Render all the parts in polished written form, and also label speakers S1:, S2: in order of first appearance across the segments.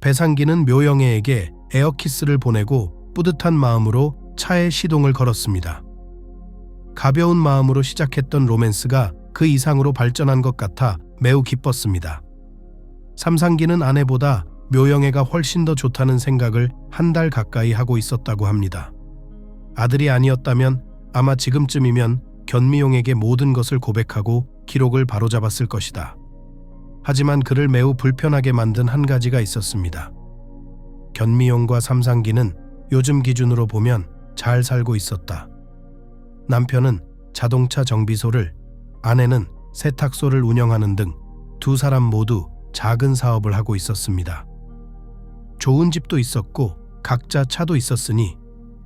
S1: 배상기는 묘영애에게 에어키스를 보내고 뿌듯한 마음으로 차에 시동을 걸었습니다. 가벼운 마음으로 시작했던 로맨스가 그 이상으로 발전한 것 같아 매우 기뻤습니다. 삼상기는 아내보다 묘영애가 훨씬 더 좋다는 생각을 한 달 가까이 하고 있었다고 합니다. 아들이 아니었다면 아마 지금쯤이면 견미용에게 모든 것을 고백하고 기록을 바로잡았을 것이다. 하지만 그를 매우 불편하게 만든 한 가지가 있었습니다. 견미용과 삼상기는 요즘 기준으로 보면 잘 살고 있었다. 남편은 자동차 정비소를, 아내는 세탁소를 운영하는 등 두 사람 모두 작은 사업을 하고 있었습니다. 좋은 집도 있었고 각자 차도 있었으니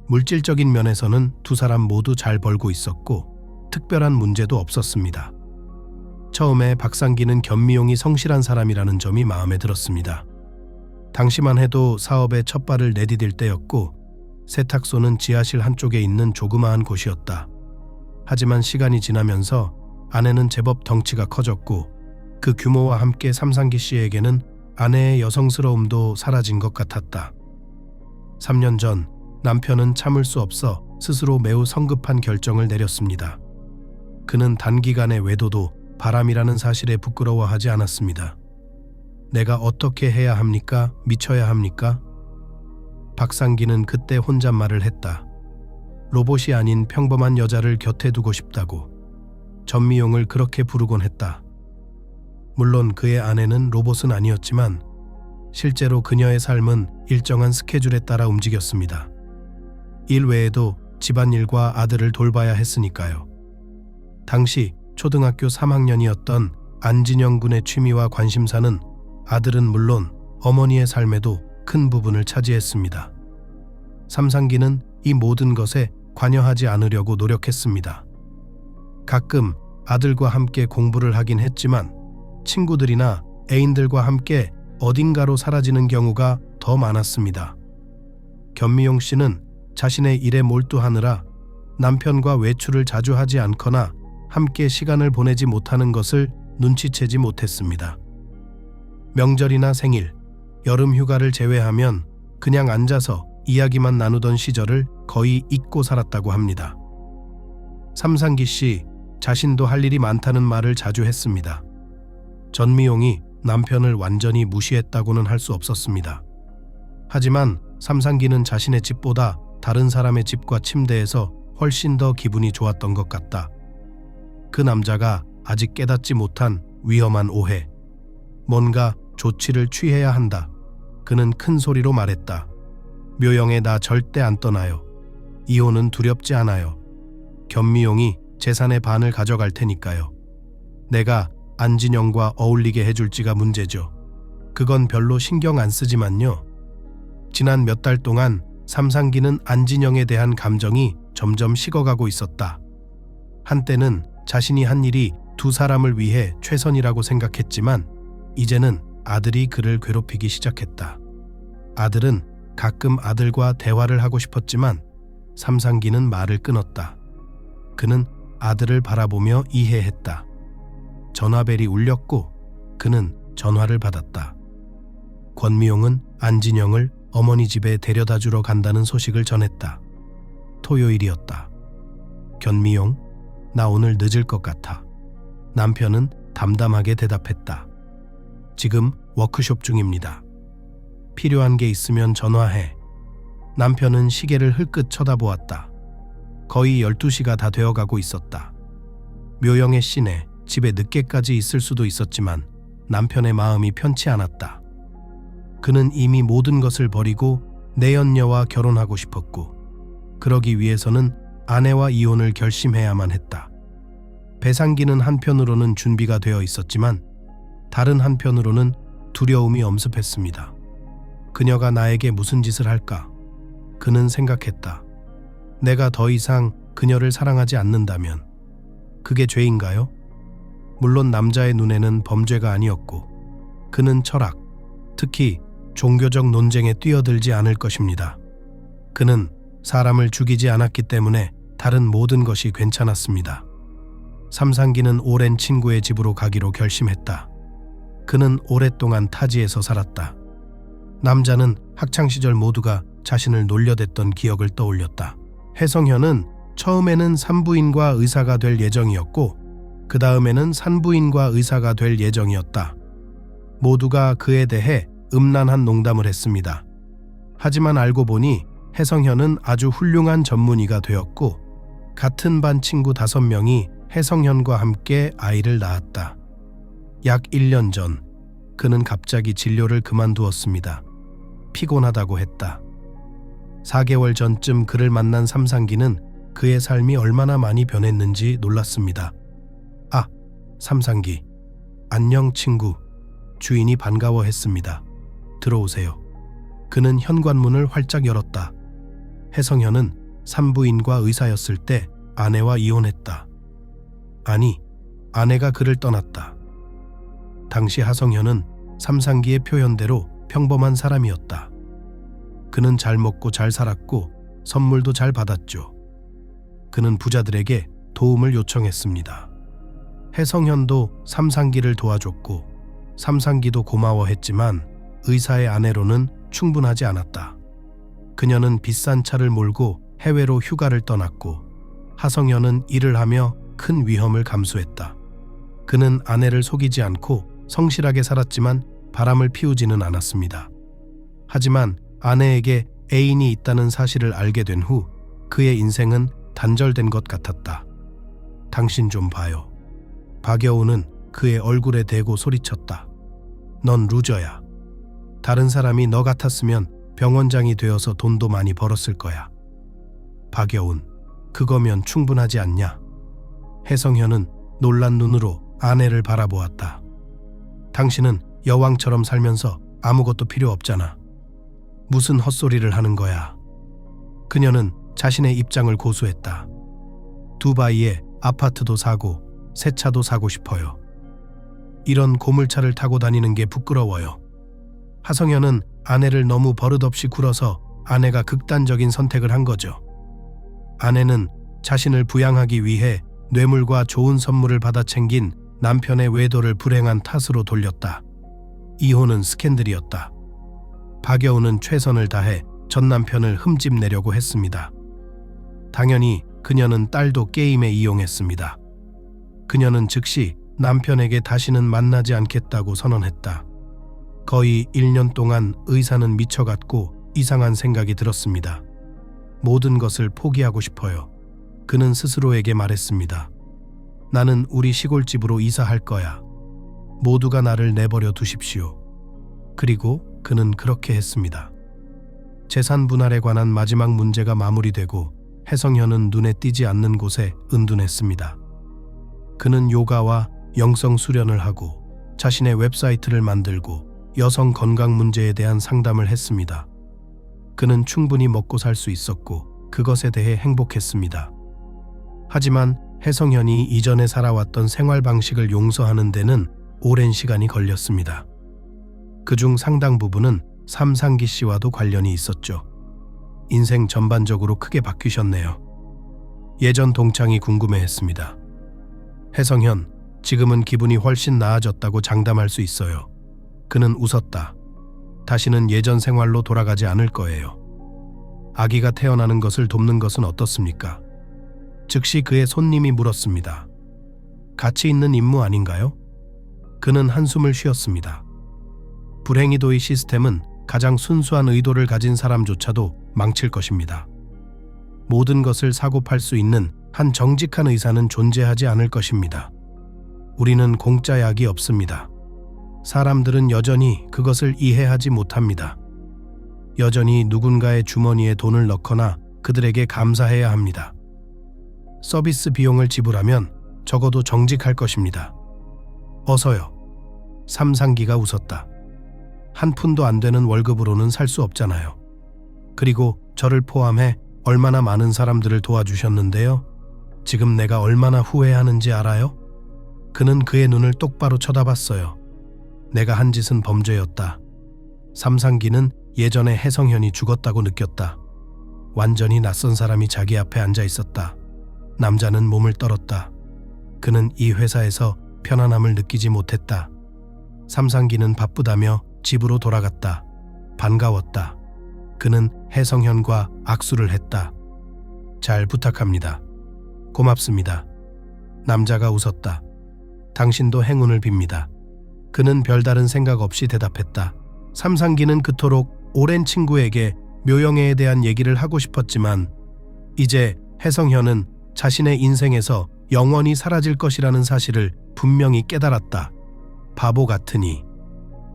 S1: 물질적인 면에서는 두 사람 모두 잘 벌고 있었고 특별한 문제도 없었습니다. 처음에 박상기는 견미용이 성실한 사람이라는 점이 마음에 들었습니다. 당시만 해도 사업에 첫 발을 내디딜 때였고 세탁소는 지하실 한쪽에 있는 조그마한 곳이었다. 하지만 시간이 지나면서 아내는 제법 덩치가 커졌고 그 규모와 함께 삼상기 씨에게는 아내의 여성스러움도 사라진 것 같았다. 3년 전 남편은 참을 수 없어 스스로 매우 성급한 결정을 내렸습니다. 그는 단기간의 외도도 바람이라는 사실에 부끄러워하지 않았습니다. 내가 어떻게 해야 합니까? 미쳐야 합니까? 박상기는 그때 혼잣말을 했다. 로봇이 아닌 평범한 여자를 곁에 두고 싶다고. 전미용을 그렇게 부르곤 했다. 물론 그의 아내는 로봇은 아니었지만 실제로 그녀의 삶은 일정한 스케줄에 따라 움직였습니다. 일 외에도 집안일과 아들을 돌봐야 했으니까요. 당시 초등학교 3학년이었던 안진영 군의 취미와 관심사는 아들은 물론 어머니의 삶에도 큰 부분을 차지했습니다. 삼상기는 이 모든 것에 관여하지 않으려고 노력했습니다. 가끔 아들과 함께 공부를 하긴 했지만 친구들이나 애인들과 함께 어딘가로 사라지는 경우가 더 많았습니다. 견미용 씨는 자신의 일에 몰두하느라 남편과 외출을 자주 하지 않거나 함께 시간을 보내지 못하는 것을 눈치채지 못했습니다. 명절이나 생일, 여름 휴가를 제외하면 그냥 앉아서 이야기만 나누던 시절을 거의 잊고 살았다고 합니다. 삼상기 씨 자신도 할 일이 많다는 말을 자주 했습니다. 전미용이 남편을 완전히 무시했다고는 할 수 없었습니다. 하지만 삼상기는 자신의 집보다 다른 사람의 집과 침대에서 훨씬 더 기분이 좋았던 것 같다. 그 남자가 아직 깨닫지 못한 위험한 오해. 뭔가 조치를 취해야 한다. 그는 큰 소리로 말했다. 묘영애 나 절대 안 떠나요. 이혼은 두렵지 않아요. 견미용이 재산의 반을 가져갈 테니까요. 내가 안진영과 어울리게 해줄지가 문제죠. 그건 별로 신경 안 쓰지만요. 지난 몇 달 동안 삼상기는 안진영에 대한 감정이 점점 식어가고 있었다. 한때는 자신이 한 일이 두 사람을 위해 최선이라고 생각했지만 이제는 아들이 그를 괴롭히기 시작했다. 아들은 가끔 아들과 대화를 하고 싶었지만 삼상기는 말을 끊었다. 그는 아들을 바라보며 이해했다. 전화벨이 울렸고 그는 전화를 받았다. 권미용은 안진영을 어머니 집에 데려다 주러 간다는 소식을 전했다. 토요일이었다. 견미용, 나 오늘 늦을 것 같아. 남편은 담담하게 대답했다. 지금 워크숍 중입니다. 필요한 게 있으면 전화해. 남편은 시계를 흘끗 쳐다보았다. 거의 12시가 다 되어가고 있었다. 묘영의 씨네 집에 늦게까지 있을 수도 있었지만 남편의 마음이 편치 않았다. 그는 이미 모든 것을 버리고 내연녀와 결혼하고 싶었고 그러기 위해서는 아내와 이혼을 결심해야만 했다. 배상기는 한편으로는 준비가 되어 있었지만 다른 한편으로는 두려움이 엄습했습니다. 그녀가 나에게 무슨 짓을 할까? 그는 생각했다. 내가 더 이상 그녀를 사랑하지 않는다면 그게 죄인가요? 물론 남자의 눈에는 범죄가 아니었고 그는 철학, 특히 종교적 논쟁에 뛰어들지 않을 것입니다. 그는 사람을 죽이지 않았기 때문에 다른 모든 것이 괜찮았습니다. 삼상기는 오랜 친구의 집으로 가기로 결심했다. 그는 오랫동안 타지에서 살았다. 남자는 학창시절 모두가 자신을 놀려댔던 기억을 떠올렸다. 혜성현은 처음에는 산부인과 의사가 될 예정이었고 그 다음에는 산부인과 의사가 될 예정이었다. 모두가 그에 대해 음란한 농담을 했습니다. 하지만 알고 보니 혜성현은 아주 훌륭한 전문의가 되었고 같은 반 친구 5명이 혜성현과 함께 아이를 낳았다. 약 1년 전 그는 갑자기 진료를 그만두었습니다. 피곤하다고 했다. 4개월 전쯤 그를 만난 삼상기는 그의 삶이 얼마나 많이 변했는지 놀랐습니다. 아, 삼상기. 안녕 친구. 주인이 반가워했습니다. 들어오세요. 그는 현관문을 활짝 열었다. 혜성현은 산부인과 의사였을 때 아내와 이혼했다. 아니, 아내가 그를 떠났다. 당시 하성현은 삼상기의 표현대로 평범한 사람이었다. 그는 잘 먹고 잘 살았고 선물도 잘 받았죠. 그는 부자들에게 도움을 요청했습니다. 혜성현도 삼상기를 도와줬고 삼상기도 고마워했지만 의사의 아내로는 충분하지 않았다. 그녀는 비싼 차를 몰고 해외로 휴가를 떠났고 하성현은 일을 하며 큰 위험을 감수했다. 그는 아내를 속이지 않고 성실하게 살았지만 바람을 피우지는 않았습니다. 하지만 아내에게 애인이 있다는 사실을 알게 된 후 그의 인생은 단절된 것 같았다. 당신 좀 봐요. 박여우는 그의 얼굴에 대고 소리쳤다. 넌 루저야. 다른 사람이 너 같았으면 병원장이 되어서 돈도 많이 벌었을 거야. 박여운, 그거면 충분하지 않냐? 혜성현은 놀란 눈으로 아내를 바라보았다. 당신은 여왕처럼 살면서 아무것도 필요 없잖아. 무슨 헛소리를 하는 거야. 그녀는 자신의 입장을 고수했다. 두바이에 아파트도 사고 새 차도 사고 싶어요. 이런 고물차를 타고 다니는 게 부끄러워요. 하성현은 아내를 너무 버릇없이 굴어서 아내가 극단적인 선택을 한 거죠. 아내는 자신을 부양하기 위해 뇌물과 좋은 선물을 받아 챙긴 남편의 외도를 불행한 탓으로 돌렸다. 이혼은 스캔들이었다. 박여우는 최선을 다해 전 남편을 흠집내려고 했습니다. 당연히 그녀는 딸도 게임에 이용했습니다. 그녀는 즉시 남편에게 다시는 만나지 않겠다고 선언했다. 거의 1년 동안 의사는 미쳐갔고 이상한 생각이 들었습니다. 모든 것을 포기하고 싶어요. 그는 스스로에게 말했습니다. 나는 우리 시골집으로 이사할 거야. 모두가 나를 내버려 두십시오. 그리고 그는 그렇게 했습니다. 재산 분할에 관한 마지막 문제가 마무리되고 혜성현은 눈에 띄지 않는 곳에 은둔했습니다. 그는 요가와 영성 수련을 하고 자신의 웹사이트를 만들고 여성 건강 문제에 대한 상담을 했습니다. 그는 충분히 먹고 살 수 있었고 그것에 대해 행복했습니다. 하지만 혜성현이 이전에 살아왔던 생활 방식을 용서하는 데는 오랜 시간이 걸렸습니다. 그중 상당 부분은 삼상기 씨와도 관련이 있었죠. 인생 전반적으로 크게 바뀌셨네요. 예전 동창이 궁금해했습니다. 혜성현, 지금은 기분이 훨씬 나아졌다고 장담할 수 있어요. 그는 웃었다. 다시는 예전 생활로 돌아가지 않을 거예요. 아기가 태어나는 것을 돕는 것은 어떻습니까? 즉시 그의 손님이 물었습니다. 가치 있는 임무 아닌가요? 그는 한숨을 쉬었습니다. 불행히도 이 시스템은 가장 순수한 의도를 가진 사람조차도 망칠 것입니다. 모든 것을 사고 팔 수 있는 한 정직한 의사는 존재하지 않을 것입니다. 우리는 공짜 약이 없습니다. 사람들은 여전히 그것을 이해하지 못합니다. 여전히 누군가의 주머니에 돈을 넣거나 그들에게 감사해야 합니다. 서비스 비용을 지불하면 적어도 정직할 것입니다. 어서요. 삼상기가 웃었다. 한 푼도 안 되는 월급으로는 살 수 없잖아요. 그리고 저를 포함해 얼마나 많은 사람들을 도와주셨는데요. 지금 내가 얼마나 후회하는지 알아요? 그는 그의 눈을 똑바로 쳐다봤어요. 내가 한 짓은 범죄였다. 삼상기는 예전에 혜성현이 죽었다고 느꼈다. 완전히 낯선 사람이 자기 앞에 앉아 있었다. 남자는 몸을 떨었다. 그는 이 회사에서 편안함을 느끼지 못했다. 삼상기는 바쁘다며 집으로 돌아갔다. 반가웠다. 그는 해성현과 악수를 했다. 잘 부탁합니다. 고맙습니다. 남자가 웃었다. 당신도 행운을 빕니다. 그는 별다른 생각 없이 대답했다. 삼상기는 그토록 오랜 친구에게 묘영애에 대한 얘기를 하고 싶었지만 이제 해성현은 자신의 인생에서 영원히 사라질 것이라는 사실을 분명히 깨달았다. 바보 같으니.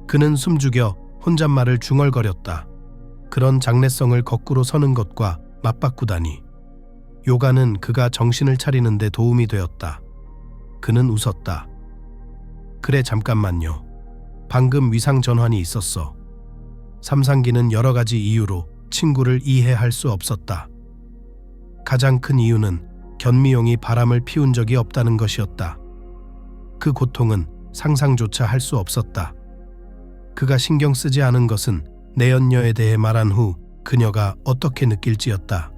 S1: 그는 숨죽여 혼잣말을 중얼거렸다. 그런 장래성을 거꾸로 서는 것과 맞바꾸다니. 요가는 그가 정신을 차리는 데 도움이 되었다. 그는 웃었다. 그래, 잠깐만요. 방금 위상 전환이 있었어. 삼상기는 여러 가지 이유로 친구를 이해할 수 없었다. 가장 큰 이유는 견미용이 바람을 피운 적이 없다는 것이었다. 그 고통은 상상조차 할 수 없었다. 그가 신경 쓰지 않은 것은 내연녀에 대해 말한 후 그녀가 어떻게 느낄지였다.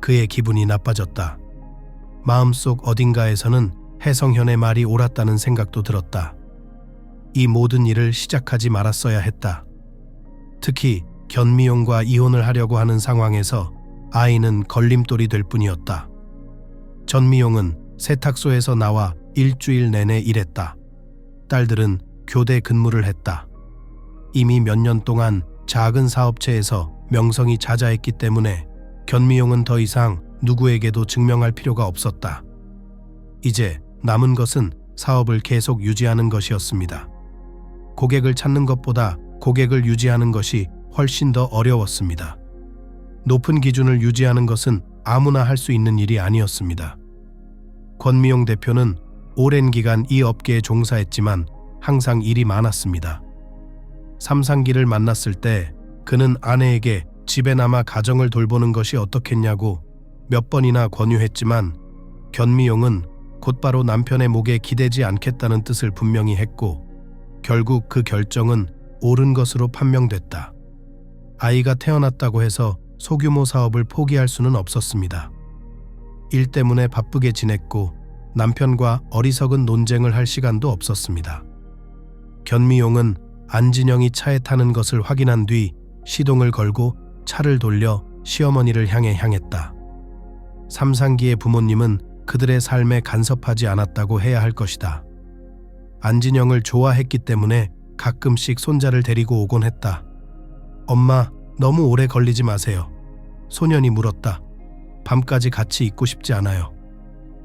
S1: 그의 기분이 나빠졌다. 마음속 어딘가에서는 해성현의 말이 옳았다는 생각도 들었다. 이 모든 일을 시작하지 말았어야 했다. 특히 견미용과 이혼을 하려고 하는 상황에서 아이는 걸림돌이 될 뿐이었다. 전미용은 세탁소에서 나와 일주일 내내 일했다. 딸들은 교대 근무를 했다. 이미 몇 년 동안 작은 사업체에서 명성이 자자했기 때문에 견미용은 더 이상 누구에게도 증명할 필요가 없었다. 이제 남은 것은 사업을 계속 유지하는 것이었습니다. 고객을 찾는 것보다 고객을 유지하는 것이 훨씬 더 어려웠습니다. 높은 기준을 유지하는 것은 아무나 할 수 있는 일이 아니었습니다. 권미용 대표는 오랜 기간 이 업계에 종사했지만 항상 일이 많았습니다. 삼상기를 만났을 때 그는 아내에게 집에 남아 가정을 돌보는 것이 어떻겠냐고 몇 번이나 권유했지만 견미용은 곧바로 남편의 목에 기대지 않겠다는 뜻을 분명히 했고 결국 그 결정은 옳은 것으로 판명됐다. 아이가 태어났다고 해서 소규모 사업을 포기할 수는 없었습니다. 일 때문에 바쁘게 지냈고 남편과 어리석은 논쟁을 할 시간도 없었습니다. 견미용은 안진영이 차에 타는 것을 확인한 뒤 시동을 걸고 차를 돌려 시어머니를 향했다. 삼상기의 부모님은 그들의 삶에 간섭하지 않았다고 해야 할 것이다. 안진영을 좋아했기 때문에 가끔씩 손자를 데리고 오곤 했다. 엄마, 너무 오래 걸리지 마세요. 소년이 물었다. 밤까지 같이 있고 싶지 않아요.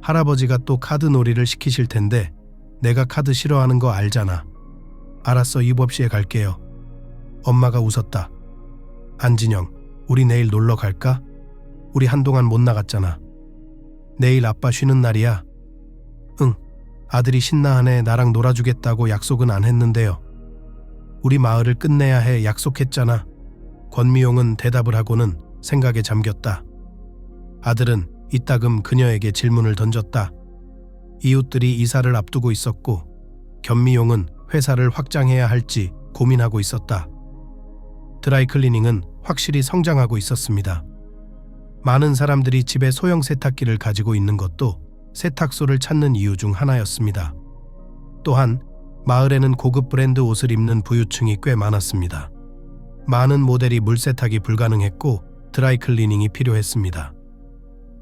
S1: 할아버지가 또 카드 놀이를 시키실 텐데 내가 카드 싫어하는 거 알잖아. 알았어, 이브 없이에 갈게요. 엄마가 웃었다. 안진영, 우리 내일 놀러 갈까? 우리 한동안 못 나갔잖아. 내일 아빠 쉬는 날이야. 응, 아들이 신나하네. 나랑 놀아주겠다고 약속은 안 했는데요. 우리 마을을 끝내야 해. 약속했잖아. 권미용은 대답을 하고는 생각에 잠겼다. 아들은 이따금 그녀에게 질문을 던졌다. 이웃들이 이사를 앞두고 있었고 견미용은 회사를 확장해야 할지 고민하고 있었다. 드라이클리닝은 확실히 성장하고 있었습니다. 많은 사람들이 집에 소형 세탁기를 가지고 있는 것도 세탁소를 찾는 이유 중 하나였습니다. 또한 마을에는 고급 브랜드 옷을 입는 부유층이 꽤 많았습니다. 많은 모델이 물세탁이 불가능했고 드라이클리닝이 필요했습니다.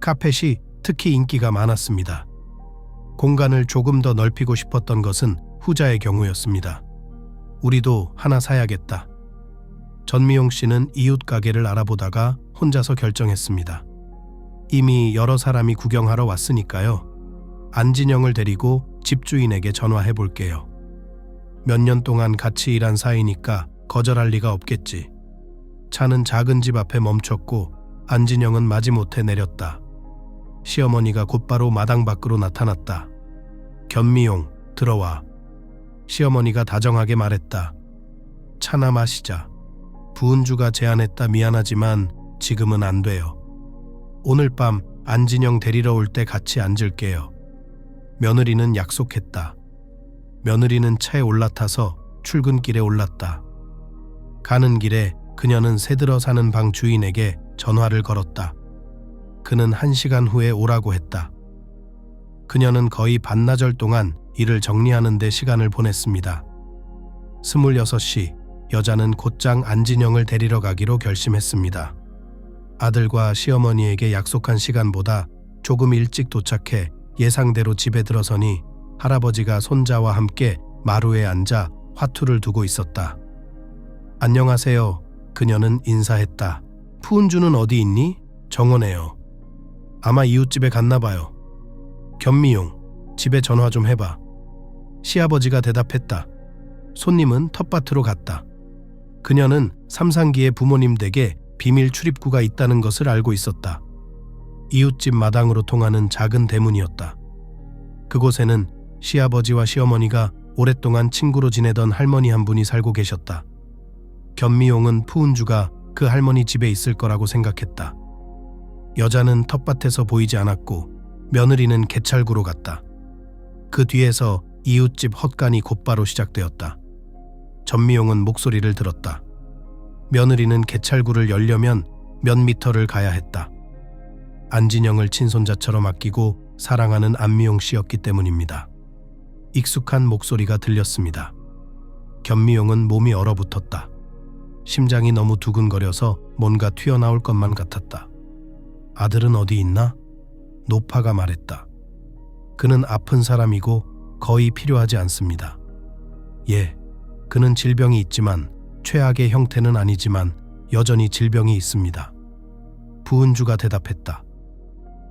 S1: 카펫이 특히 인기가 많았습니다. 공간을 조금 더 넓히고 싶었던 것은 후자의 경우였습니다. 우리도 하나 사야겠다. 전미용 씨는 이웃 가게를 알아보다가 혼자서 결정했습니다. 이미 여러 사람이 구경하러 왔으니까요. 안진영을 데리고 집주인에게 전화해 볼게요. 몇 년 동안 같이 일한 사이니까 거절할 리가 없겠지. 차는 작은 집 앞에 멈췄고 안진영은 마지못해 내렸다. 시어머니가 곧바로 마당 밖으로 나타났다. 견미용, 들어와. 시어머니가 다정하게 말했다. 차나 마시자. 부은주가 제안했다. 미안하지만 지금은 안 돼요. 오늘 밤 안진영 데리러 올 때 같이 앉을게요. 며느리는 약속했다. 며느리는 차에 올라타서 출근길에 올랐다. 가는 길에 그녀는 새들어 사는 방 주인에게 전화를 걸었다. 그는 1시간 후에 오라고 했다. 그녀는 거의 반나절 동안 일을 정리하는 데 시간을 보냈습니다. 26시, 여자는 곧장 안진영을 데리러 가기로 결심했습니다. 아들과 시어머니에게 약속한 시간보다 조금 일찍 도착해 예상대로 집에 들어서니 할아버지가 손자와 함께 마루에 앉아 화투를 두고 있었다. 안녕하세요. 그녀는 인사했다. 푸은주는 어디 있니? 정원에요. 아마 이웃집에 갔나 봐요. 견미용, 집에 전화 좀 해봐. 시아버지가 대답했다. 손님은 텃밭으로 갔다. 그녀는 삼상기의 부모님 댁에 비밀 출입구가 있다는 것을 알고 있었다. 이웃집 마당으로 통하는 작은 대문이었다. 그곳에는 시아버지와 시어머니가 오랫동안 친구로 지내던 할머니 한 분이 살고 계셨다. 견미용은 푸은주가 그 할머니 집에 있을 거라고 생각했다. 여자는 텃밭에서 보이지 않았고 며느리는 개찰구로 갔다. 그 뒤에서 이웃집 헛간이 곧바로 시작되었다. 전미용은 목소리를 들었다. 며느리는 개찰구를 열려면 몇 미터를 가야 했다. 안진영을 친손자처럼 아끼고 사랑하는 안미용 씨였기 때문입니다. 익숙한 목소리가 들렸습니다. 견미용은 몸이 얼어붙었다. 심장이 너무 두근거려서 뭔가 튀어나올 것만 같았다. 아들은 어디 있나? 노파가 말했다. 그는 아픈 사람이고 거의 필요하지 않습니다. 예, 그는 질병이 있지만 최악의 형태는 아니지만 여전히 질병이 있습니다. 부은주가 대답했다.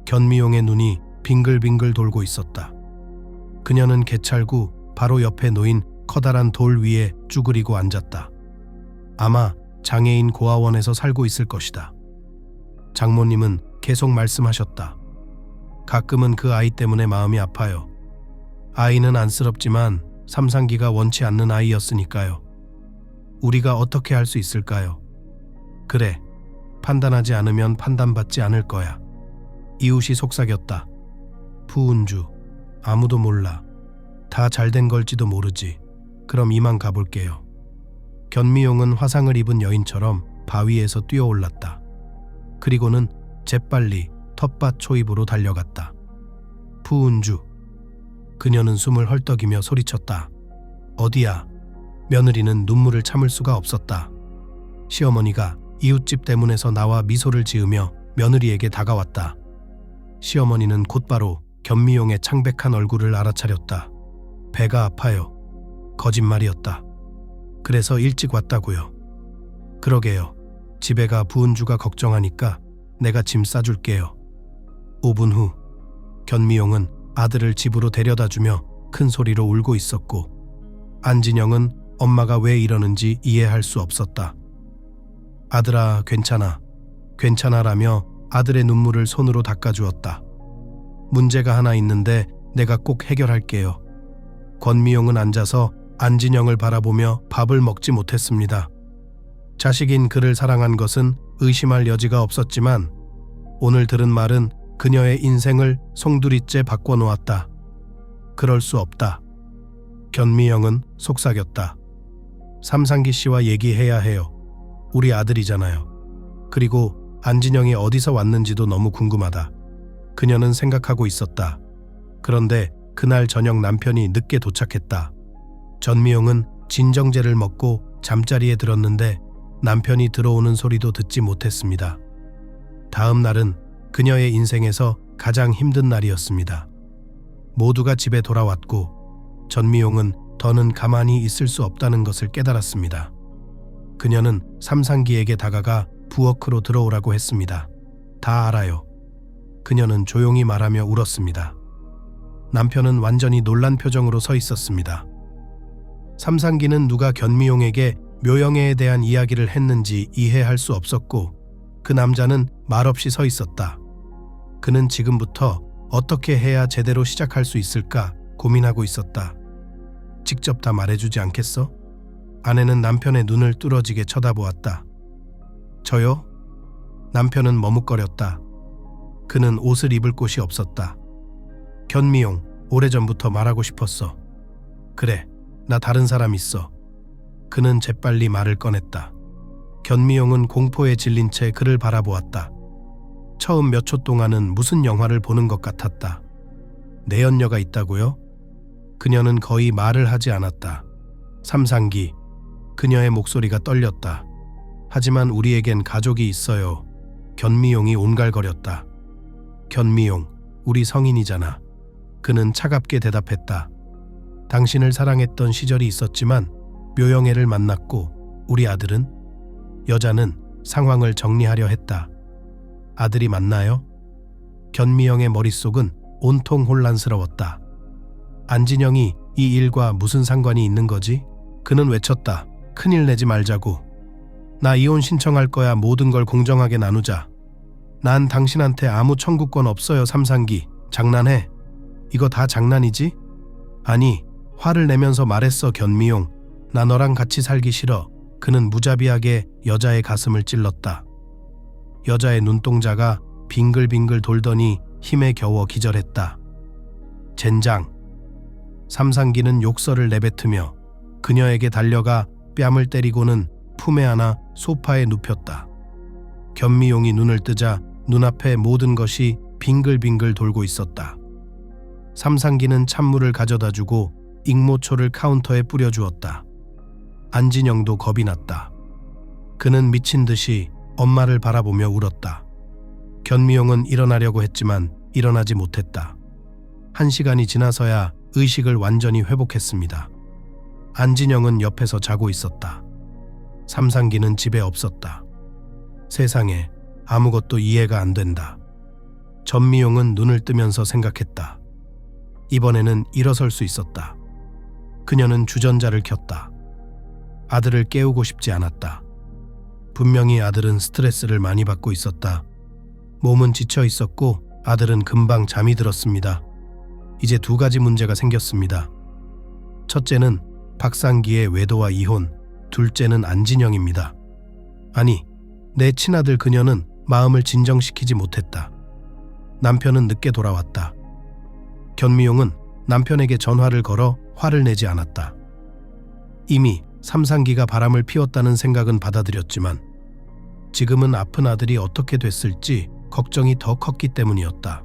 S1: 견미용의 눈이 빙글빙글 돌고 있었다. 그녀는 개찰구 바로 옆에 놓인 커다란 돌 위에 쭈그리고 앉았다. 아마 장애인 고아원에서 살고 있을 것이다. 장모님은 계속 말씀하셨다. 가끔은 그 아이 때문에 마음이 아파요. 아이는 안쓰럽지만 삼상기가 원치 않는 아이였으니까요. 우리가 어떻게 할 수 있을까요? 그래, 판단하지 않으면 판단받지 않을 거야. 이웃이 속삭였다. 푸은주, 아무도 몰라. 다 잘된 걸지도 모르지. 그럼 이만 가볼게요. 견미용은 화상을 입은 여인처럼 바위에서 뛰어올랐다. 그리고는 재빨리 텃밭 초입으로 달려갔다. 푸은주. 그녀는 숨을 헐떡이며 소리쳤다. 어디야? 며느리는 눈물을 참을 수가 없었다. 시어머니가 이웃집 대문에서 나와 미소를 지으며 며느리에게 다가왔다. 시어머니는 곧바로 견미용의 창백한 얼굴을 알아차렸다. 배가 아파요. 거짓말이었다. 그래서 일찍 왔다고요. 그러게요. 집에 가 부은주가 걱정하니까 내가 짐 싸줄게요. 5분 후 견미용은 아들을 집으로 데려다주며 큰 소리로 울고 있었고 안진영은 엄마가 왜 이러는지 이해할 수 없었다. 아들아, 괜찮아. 괜찮아라며 아들의 눈물을 손으로 닦아주었다. 문제가 하나 있는데 내가 꼭 해결할게요. 권미용은 앉아서 안진영을 바라보며 밥을 먹지 못했습니다. 자식인 그를 사랑한 것은 의심할 여지가 없었지만 오늘 들은 말은 그녀의 인생을 송두리째 바꿔놓았다. 그럴 수 없다. 견미영은 속삭였다. 삼상기 씨와 얘기해야 해요. 우리 아들이잖아요. 그리고 안진영이 어디서 왔는지도 너무 궁금하다. 그녀는 생각하고 있었다. 그런데 그날 저녁 남편이 늦게 도착했다. 전미용은 진정제를 먹고 잠자리에 들었는데 남편이 들어오는 소리도 듣지 못했습니다. 다음 날은 그녀의 인생에서 가장 힘든 날이었습니다. 모두가 집에 돌아왔고 전미용은 더는 가만히 있을 수 없다는 것을 깨달았습니다. 그녀는 삼상기에게 다가가 부엌으로 들어오라고 했습니다. 다 알아요. 그녀는 조용히 말하며 울었습니다. 남편은 완전히 놀란 표정으로 서 있었습니다. 삼상기는 누가 견미용에게 묘영애에 대한 이야기를 했는지 이해할 수 없었고 그 남자는 말없이 서 있었다. 그는 지금부터 어떻게 해야 제대로 시작할 수 있을까 고민하고 있었다. 직접 다 말해주지 않겠어? 아내는 남편의 눈을 뚫어지게 쳐다보았다. 저요? 남편은 머뭇거렸다. 그는 옷을 입을 곳이 없었다. 견미용, 오래전부터 말하고 싶었어. 그래, 나 다른 사람 있어. 그는 재빨리 말을 꺼냈다. 견미용은 공포에 질린 채 그를 바라보았다. 처음 몇 초 동안은 무슨 영화를 보는 것 같았다. 내연녀가 있다고요? 그녀는 거의 말을 하지 않았다. 삼상기, 그녀의 목소리가 떨렸다. 하지만 우리에겐 가족이 있어요. 견미용이 온갈거렸다. 견미용, 우리 성인이잖아. 그는 차갑게 대답했다. 당신을 사랑했던 시절이 있었지만 묘영애를 만났고 우리 아들은? 여자는 상황을 정리하려 했다. 아들이 맞나요? 견미영의 머릿속은 온통 혼란스러웠다. 안진영이 이 일과 무슨 상관이 있는 거지? 그는 외쳤다. 큰일 내지 말자고. 나 이혼 신청할 거야. 모든 걸 공정하게 나누자. 난 당신한테 아무 청구권 없어요. 삼상기. 장난해? 이거 다 장난이지? 아니, 화를 내면서 말했어. 견미용. 나 너랑 같이 살기 싫어. 그는 무자비하게 여자의 가슴을 찔렀다. 여자의 눈동자가 빙글빙글 돌더니 힘에 겨워 기절했다. 젠장. 삼상기는 욕설을 내뱉으며 그녀에게 달려가 뺨을 때리고는 품에 안아 소파에 눕혔다. 견미용이 눈을 뜨자 눈앞에 모든 것이 빙글빙글 돌고 있었다. 삼상기는 찬물을 가져다 주고 익모초를 카운터에 뿌려주었다. 안진영도 겁이 났다. 그는 미친 듯이 엄마를 바라보며 울었다. 견미용은 일어나려고 했지만 일어나지 못했다. 1시간이 지나서야 의식을 완전히 회복했습니다. 안진영은 옆에서 자고 있었다. 삼상기는 집에 없었다. 세상에 아무것도 이해가 안 된다. 전미용은 눈을 뜨면서 생각했다. 이번에는 일어설 수 있었다. 그녀는 주전자를 켰다. 아들을 깨우고 싶지 않았다. 분명히 아들은 스트레스를 많이 받고 있었다. 몸은 지쳐 있었고 아들은 금방 잠이 들었습니다. 이제 2가지 문제가 생겼습니다. 첫째는 박상기의 외도와 이혼, 둘째는 안진영입니다. 아니, 내 친아들 그녀는 마음을 진정시키지 못했다. 남편은 늦게 돌아왔다. 견미용은 남편에게 전화를 걸어 화를 내지 않았다. 이미 삼상기가 바람을 피웠다는 생각은 받아들였지만 지금은 아픈 아들이 어떻게 됐을지 걱정이 더 컸기 때문이었다.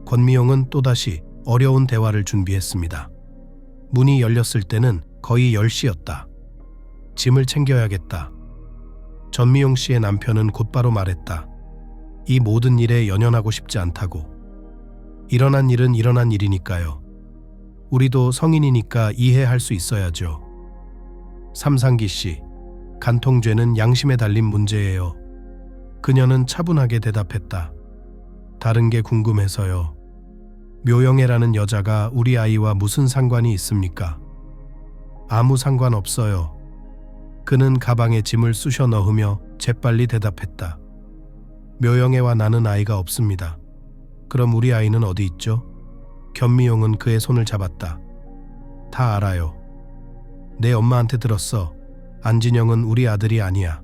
S1: 권미용은 또다시 어려운 대화를 준비했습니다. 문이 열렸을 때는 거의 10시였다. 짐을 챙겨야겠다. 전미용 씨의 남편은 곧바로 말했다. 이 모든 일에 연연하고 싶지 않다고. 일어난 일은 일어난 일이니까요. 우리도 성인이니까 이해할 수 있어야죠. 삼상기 씨, 간통죄는 양심에 달린 문제예요. 그녀는 차분하게 대답했다. 다른 게 궁금해서요. 묘영애라는 여자가 우리 아이와 무슨 상관이 있습니까? 아무 상관 없어요. 그는 가방에 짐을 쑤셔 넣으며 재빨리 대답했다. 묘영애와 나는 아이가 없습니다. 그럼 우리 아이는 어디 있죠? 견미용은 그의 손을 잡았다. 다 알아요. 내 엄마한테 들었어. 안진영은 우리 아들이 아니야.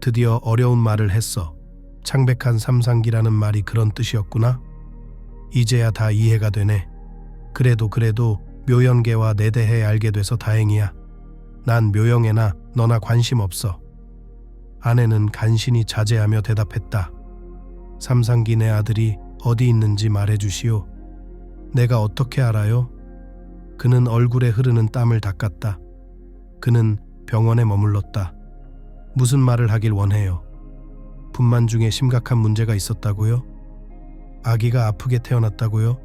S1: 드디어 어려운 말을 했어. 창백한 삼상기라는 말이 그런 뜻이었구나. 이제야 다 이해가 되네. 그래도 묘영애와 내 대해 알게 돼서 다행이야. 난 묘영애나 너나 관심 없어. 아내는 간신히 자제하며 대답했다. 삼상기 내 아들이 어디 있는지 말해주시오. 내가 어떻게 알아요? 그는 얼굴에 흐르는 땀을 닦았다. 그는 병원에 머물렀다. 무슨 말을 하길 원해요? 분만 중에 심각한 문제가 있었다고요? 아기가 아프게 태어났다고요?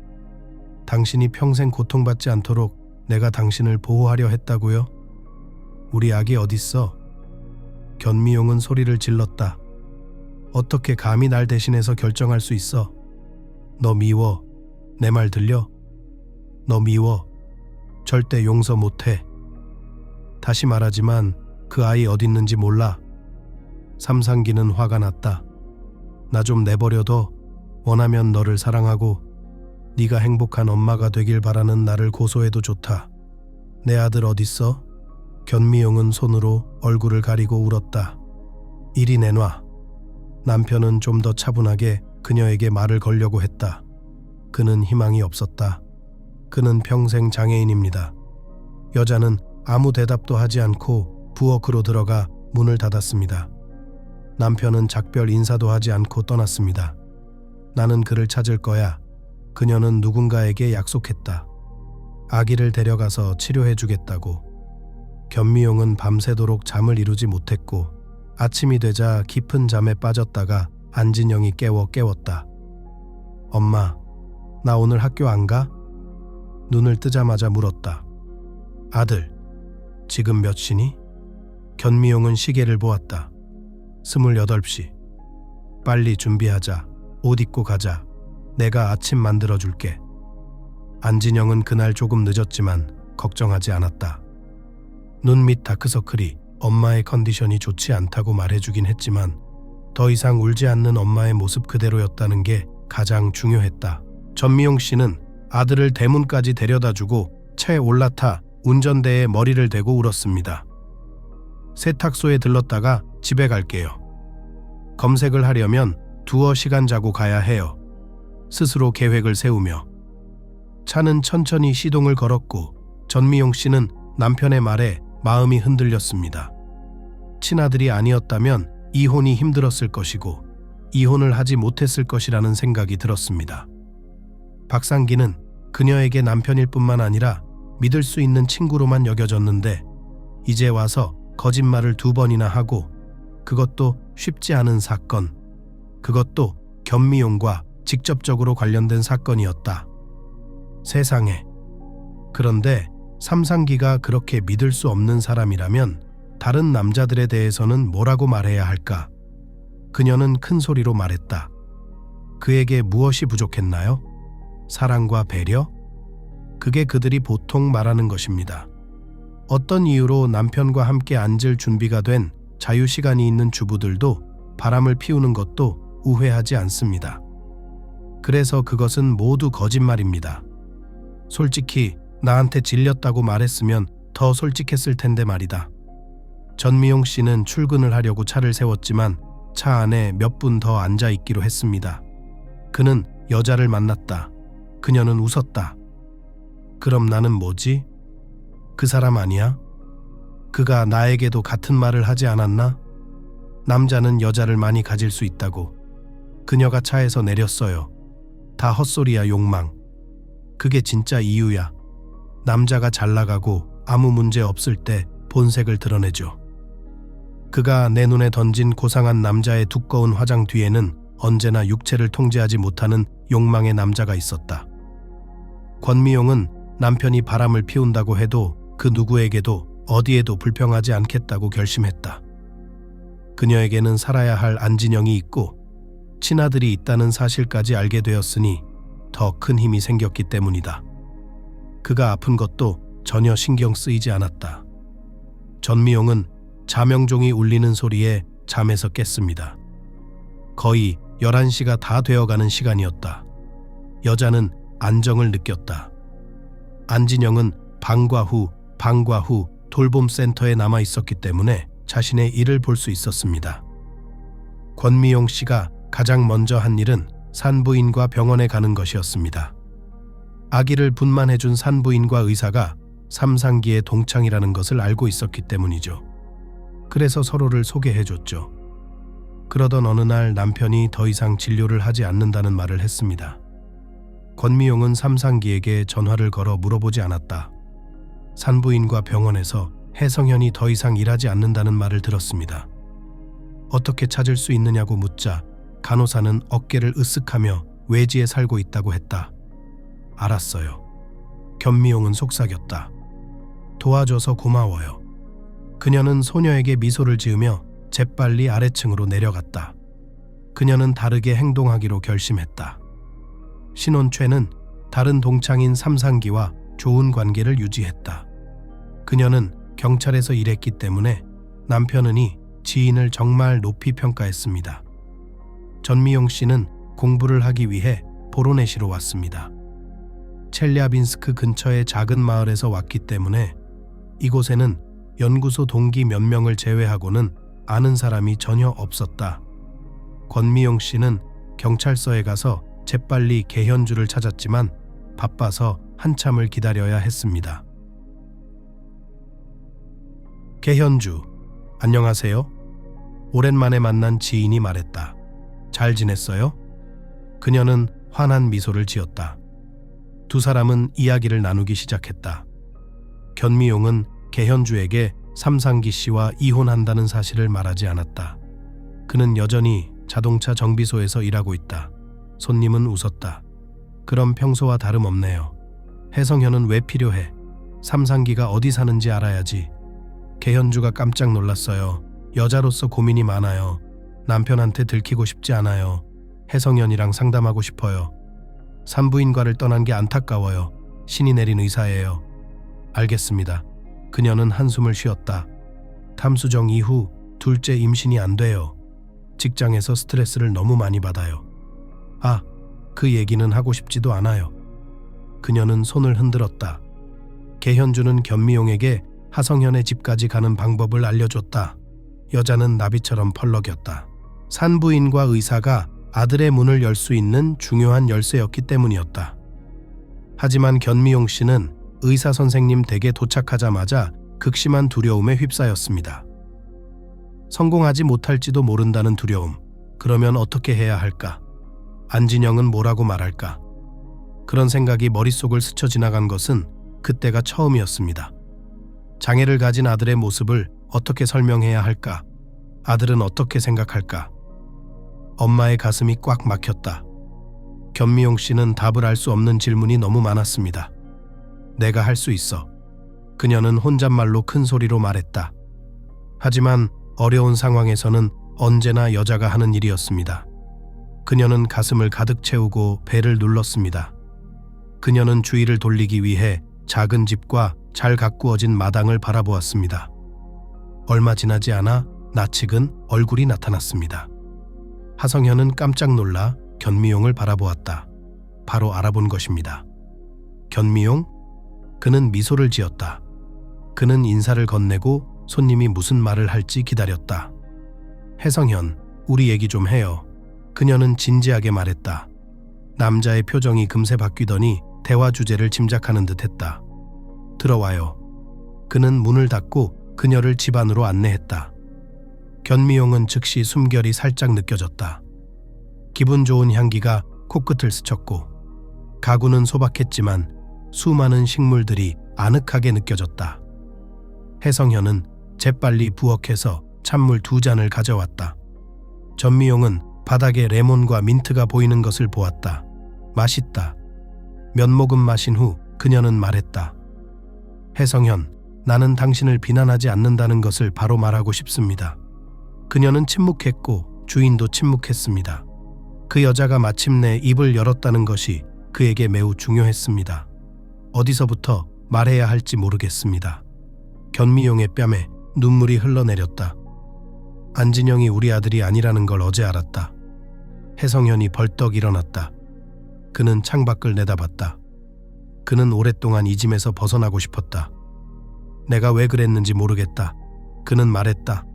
S1: 당신이 평생 고통받지 않도록 내가 당신을 보호하려 했다고요? 우리 아기 어딨어? 견미용은 소리를 질렀다. 어떻게 감히 날 대신해서 결정할 수 있어? 너 미워. 내 말 들려? 너 미워. 절대 용서 못해. 다시 말하지만 그 아이 어딨는지 몰라. 삼상기는 화가 났다. 나 좀 내버려둬. 원하면 너를 사랑하고 네가 행복한 엄마가 되길 바라는 나를 고소해도 좋다. 내 아들 어딨어? 견미용은 손으로 얼굴을 가리고 울었다. 이리 내놔. 남편은 좀 더 차분하게 그녀에게 말을 걸려고 했다. 그는 희망이 없었다. 그는 평생 장애인입니다. 여자는 아무 대답도 하지 않고 부엌으로 들어가 문을 닫았습니다. 남편은 작별 인사도 하지 않고 떠났습니다. 나는 그를 찾을 거야. 그녀는 누군가에게 약속했다. 아기를 데려가서 치료해 주겠다고. 견미용은 밤새도록 잠을 이루지 못했고 아침이 되자 깊은 잠에 빠졌다가 안진영이 깨웠다. 엄마, 나 오늘 학교 안 가? 눈을 뜨자마자 물었다. 아들, 지금 몇 시니? 견미용은 시계를 보았다. 28시. 빨리 준비하자. 옷 입고 가자. 내가 아침 만들어줄게. 안진영은 그날 조금 늦었지만 걱정하지 않았다. 눈 밑 다크서클이 엄마의 컨디션이 좋지 않다고 말해주긴 했지만 더 이상 울지 않는 엄마의 모습 그대로였다는 게 가장 중요했다. 전미용 씨는 아들을 대문까지 데려다주고 차에 올라타 운전대에 머리를 대고 울었습니다. 세탁소에 들렀다가 집에 갈게요. 검색을 하려면 두어 시간 자고 가야 해요. 스스로 계획을 세우며 차는 천천히 시동을 걸었고 전미용 씨는 남편의 말에 마음이 흔들렸습니다. 친아들이 아니었다면 이혼이 힘들었을 것이고 이혼을 하지 못했을 것이라는 생각이 들었습니다. 박상기는 그녀에게 남편일 뿐만 아니라 믿을 수 있는 친구로만 여겨졌는데 이제 와서 거짓말을 2번이나 하고 그것도 쉽지 않은 사건, 그것도 견미용과 직접적으로 관련된 사건이었다. 세상에. 그런데 삼상기가 그렇게 믿을 수 없는 사람이라면 다른 남자들에 대해서는 뭐라고 말해야 할까? 그녀는 큰 소리로 말했다. 그에게 무엇이 부족했나요? 사랑과 배려? 그게 그들이 보통 말하는 것입니다. 어떤 이유로 남편과 함께 앉을 준비가 된 자유시간이 있는 주부들도 바람을 피우는 것도 우회하지 않습니다. 그래서 그것은 모두 거짓말입니다. 솔직히 나한테 질렸다고 말했으면 더 솔직했을 텐데 말이다. 전미용 씨는 출근을 하려고 차를 세웠지만 차 안에 몇 분 더 앉아 있기로 했습니다. 그는 여자를 만났다. 그녀는 웃었다. 그럼 나는 뭐지? 그 사람 아니야? 그가 나에게도 같은 말을 하지 않았나? 남자는 여자를 많이 가질 수 있다고. 그녀가 차에서 내렸어요. 다 헛소리야, 욕망. 그게 진짜 이유야. 남자가 잘 나가고 아무 문제 없을 때 본색을 드러내죠. 그가 내 눈에 던진 고상한 남자의 두꺼운 화장 뒤에는 언제나 육체를 통제하지 못하는 욕망의 남자가 있었다. 권미용은 남편이 바람을 피운다고 해도 그 누구에게도 어디에도 불평하지 않겠다고 결심했다. 그녀에게는 살아야 할 안진영이 있고 친아들이 있다는 사실까지 알게 되었으니 더 큰 힘이 생겼기 때문이다. 그가 아픈 것도 전혀 신경 쓰이지 않았다. 전미용은 자명종이 울리는 소리에 잠에서 깼습니다. 거의 11시가 다 되어가는 시간이었다. 여자는 안정을 느꼈다. 안진영은 방과 후 돌봄센터에 남아 있었기 때문에 자신의 일을 볼 수 있었습니다. 권미용 씨가 가장 먼저 한 일은 산부인과 병원에 가는 것이었습니다. 아기를 분만해준 산부인과 의사가 삼상기의 동창이라는 것을 알고 있었기 때문이죠. 그래서 서로를 소개해줬죠. 그러던 어느 날 남편이 더 이상 진료를 하지 않는다는 말을 했습니다. 권미용은 삼상기에게 전화를 걸어 물어보지 않았다. 산부인과 병원에서 혜성현이 더 이상 일하지 않는다는 말을 들었습니다. 어떻게 찾을 수 있느냐고 묻자 간호사는 어깨를 으쓱하며 외지에 살고 있다고 했다. 알았어요. 견미용은 속삭였다. 도와줘서 고마워요. 그녀는 소녀에게 미소를 지으며 재빨리 아래층으로 내려갔다. 그녀는 다르게 행동하기로 결심했다. 신혼최는 다른 동창인 삼상기와 좋은 관계를 유지했다. 그녀는 경찰에서 일했기 때문에 남편은이 지인을 정말 높이 평가했습니다. 전미용 씨는 공부를 하기 위해 보로네시로 왔습니다. 첼리아빈스크 근처의 작은 마을에서 왔기 때문에 이곳에는 연구소 동기 몇 명을 제외하고는 아는 사람이 전혀 없었다. 권미용 씨는 경찰서에 가서 재빨리 개현주를 찾았지만 바빠서 한참을 기다려야 했습니다. 개현주, 안녕하세요. 오랜만에 만난 지인이 말했다. 잘 지냈어요? 그녀는 환한 미소를 지었다. 두 사람은 이야기를 나누기 시작했다. 견미용은 개현주에게 삼상기 씨와 이혼한다는 사실을 말하지 않았다. 그는 여전히 자동차 정비소에서 일하고 있다. 손님은 웃었다. 그럼 평소와 다름없네요. 혜성현은 왜 필요해? 삼상기가 어디 사는지 알아야지. 개현주가 깜짝 놀랐어요. 여자로서 고민이 많아요. 남편한테 들키고 싶지 않아요. 혜성현이랑 상담하고 싶어요. 산부인과를 떠난 게 안타까워요. 신이 내린 의사예요. 알겠습니다. 그녀는 한숨을 쉬었다. 탐수정 이후 둘째 임신이 안 돼요. 직장에서 스트레스를 너무 많이 받아요. 그 얘기는 하고 싶지도 않아요. 그녀는 손을 흔들었다. 개현주는 견미용에게 하성현의 집까지 가는 방법을 알려줬다. 여자는 나비처럼 펄럭였다. 산부인과 의사가 아들의 문을 열 수 있는 중요한 열쇠였기 때문이었다. 하지만 견미용 씨는 의사 선생님 댁에 도착하자마자 극심한 두려움에 휩싸였습니다. 성공하지 못할지도 모른다는 두려움. 그러면 어떻게 해야 할까? 안진영은 뭐라고 말할까? 그런 생각이 머릿속을 스쳐 지나간 것은 그때가 처음이었습니다. 장애를 가진 아들의 모습을 어떻게 설명해야 할까? 아들은 어떻게 생각할까? 엄마의 가슴이 꽉 막혔다. 견미용 씨는 답을 알 수 없는 질문이 너무 많았습니다. 내가 할 수 있어. 그녀는 혼잣말로 큰 소리로 말했다. 하지만 어려운 상황에서는 언제나 여자가 하는 일이었습니다. 그녀는 가슴을 가득 채우고 배를 눌렀습니다. 그녀는 주위를 돌리기 위해 작은 집과 잘 가꾸어진 마당을 바라보았습니다. 얼마 지나지 않아 낯익은 얼굴이 나타났습니다. 하성현은 깜짝 놀라 견미용을 바라보았다. 바로 알아본 것입니다. 견미용? 그는 미소를 지었다. 그는 인사를 건네고 손님이 무슨 말을 할지 기다렸다. 혜성현, 우리 얘기 좀 해요. 그녀는 진지하게 말했다. 남자의 표정이 금세 바뀌더니 대화 주제를 짐작하는 듯했다. 들어와요. 그는 문을 닫고 그녀를 집 안으로 안내했다. 견미용은 즉시 숨결이 살짝 느껴졌다. 기분 좋은 향기가 코끝을 스쳤고 가구는 소박했지만 수많은 식물들이 아늑하게 느껴졌다. 혜성현은 재빨리 부엌에서 찬물 2잔을 가져왔다. 전미용은 바닥에 레몬과 민트가 보이는 것을 보았다. 맛있다. 몇 모금 마신 후 그녀는 말했다. 혜성현, 나는 당신을 비난하지 않는다는 것을 바로 말하고 싶습니다. 그녀는 침묵했고 주인도 침묵했습니다. 그 여자가 마침내 입을 열었다는 것이 그에게 매우 중요했습니다. 어디서부터 말해야 할지 모르겠습니다. 견미용의 뺨에 눈물이 흘러내렸다. 안진영이 우리 아들이 아니라는 걸 어제 알았다. 혜성현이 벌떡 일어났다. 그는 창밖을 내다봤다. 그는 오랫동안 이 짐에서 벗어나고 싶었다. 내가 왜 그랬는지 모르겠다. 그는 말했다.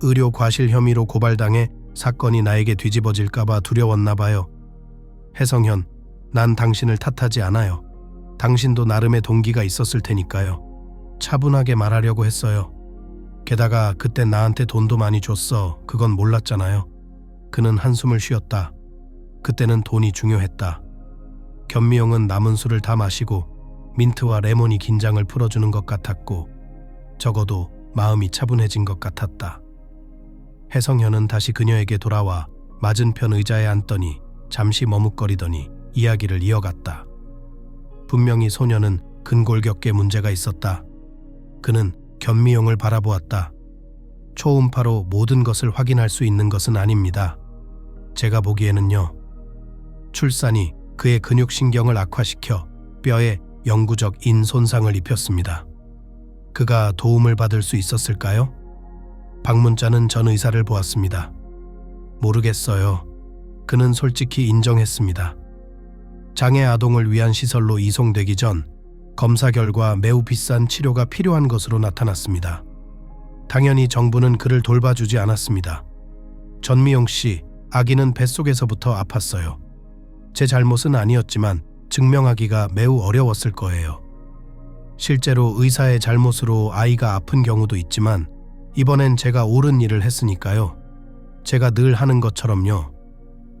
S1: 의료 과실 혐의로 고발당해 사건이 나에게 뒤집어질까봐 두려웠나 봐요. 혜성현, 난 당신을 탓하지 않아요. 당신도 나름의 동기가 있었을 테니까요. 차분하게 말하려고 했어요. 게다가 그때 나한테 돈도 많이 줬어. 그건 몰랐잖아요. 그는 한숨을 쉬었다. 그때는 돈이 중요했다. 견미용은 남은 술을 다 마시고 민트와 레몬이 긴장을 풀어주는 것 같았고 적어도 마음이 차분해진 것 같았다. 혜성현은 다시 그녀에게 돌아와 맞은편 의자에 앉더니 잠시 머뭇거리더니 이야기를 이어갔다. 분명히 소녀는 근골격계 문제가 있었다. 그는 견미용을 바라보았다. 초음파로 모든 것을 확인할 수 있는 것은 아닙니다. 제가 보기에는요. 출산이 그의 근육신경을 악화시켜 뼈에 영구적 인손상을 입혔습니다. 그가 도움을 받을 수 있었을까요? 박문자는 전 의사를 보았습니다. 모르겠어요. 그는 솔직히 인정했습니다. 장애 아동을 위한 시설로 이송되기 전 검사 결과 매우 비싼 치료가 필요한 것으로 나타났습니다. 당연히 정부는 그를 돌봐주지 않았습니다. 전미용 씨, 아기는 뱃속에서부터 아팠어요. 제 잘못은 아니었지만 증명하기가 매우 어려웠을 거예요. 실제로 의사의 잘못으로 아이가 아픈 경우도 있지만 이번엔 제가 옳은 일을 했으니까요. 제가 늘 하는 것처럼요.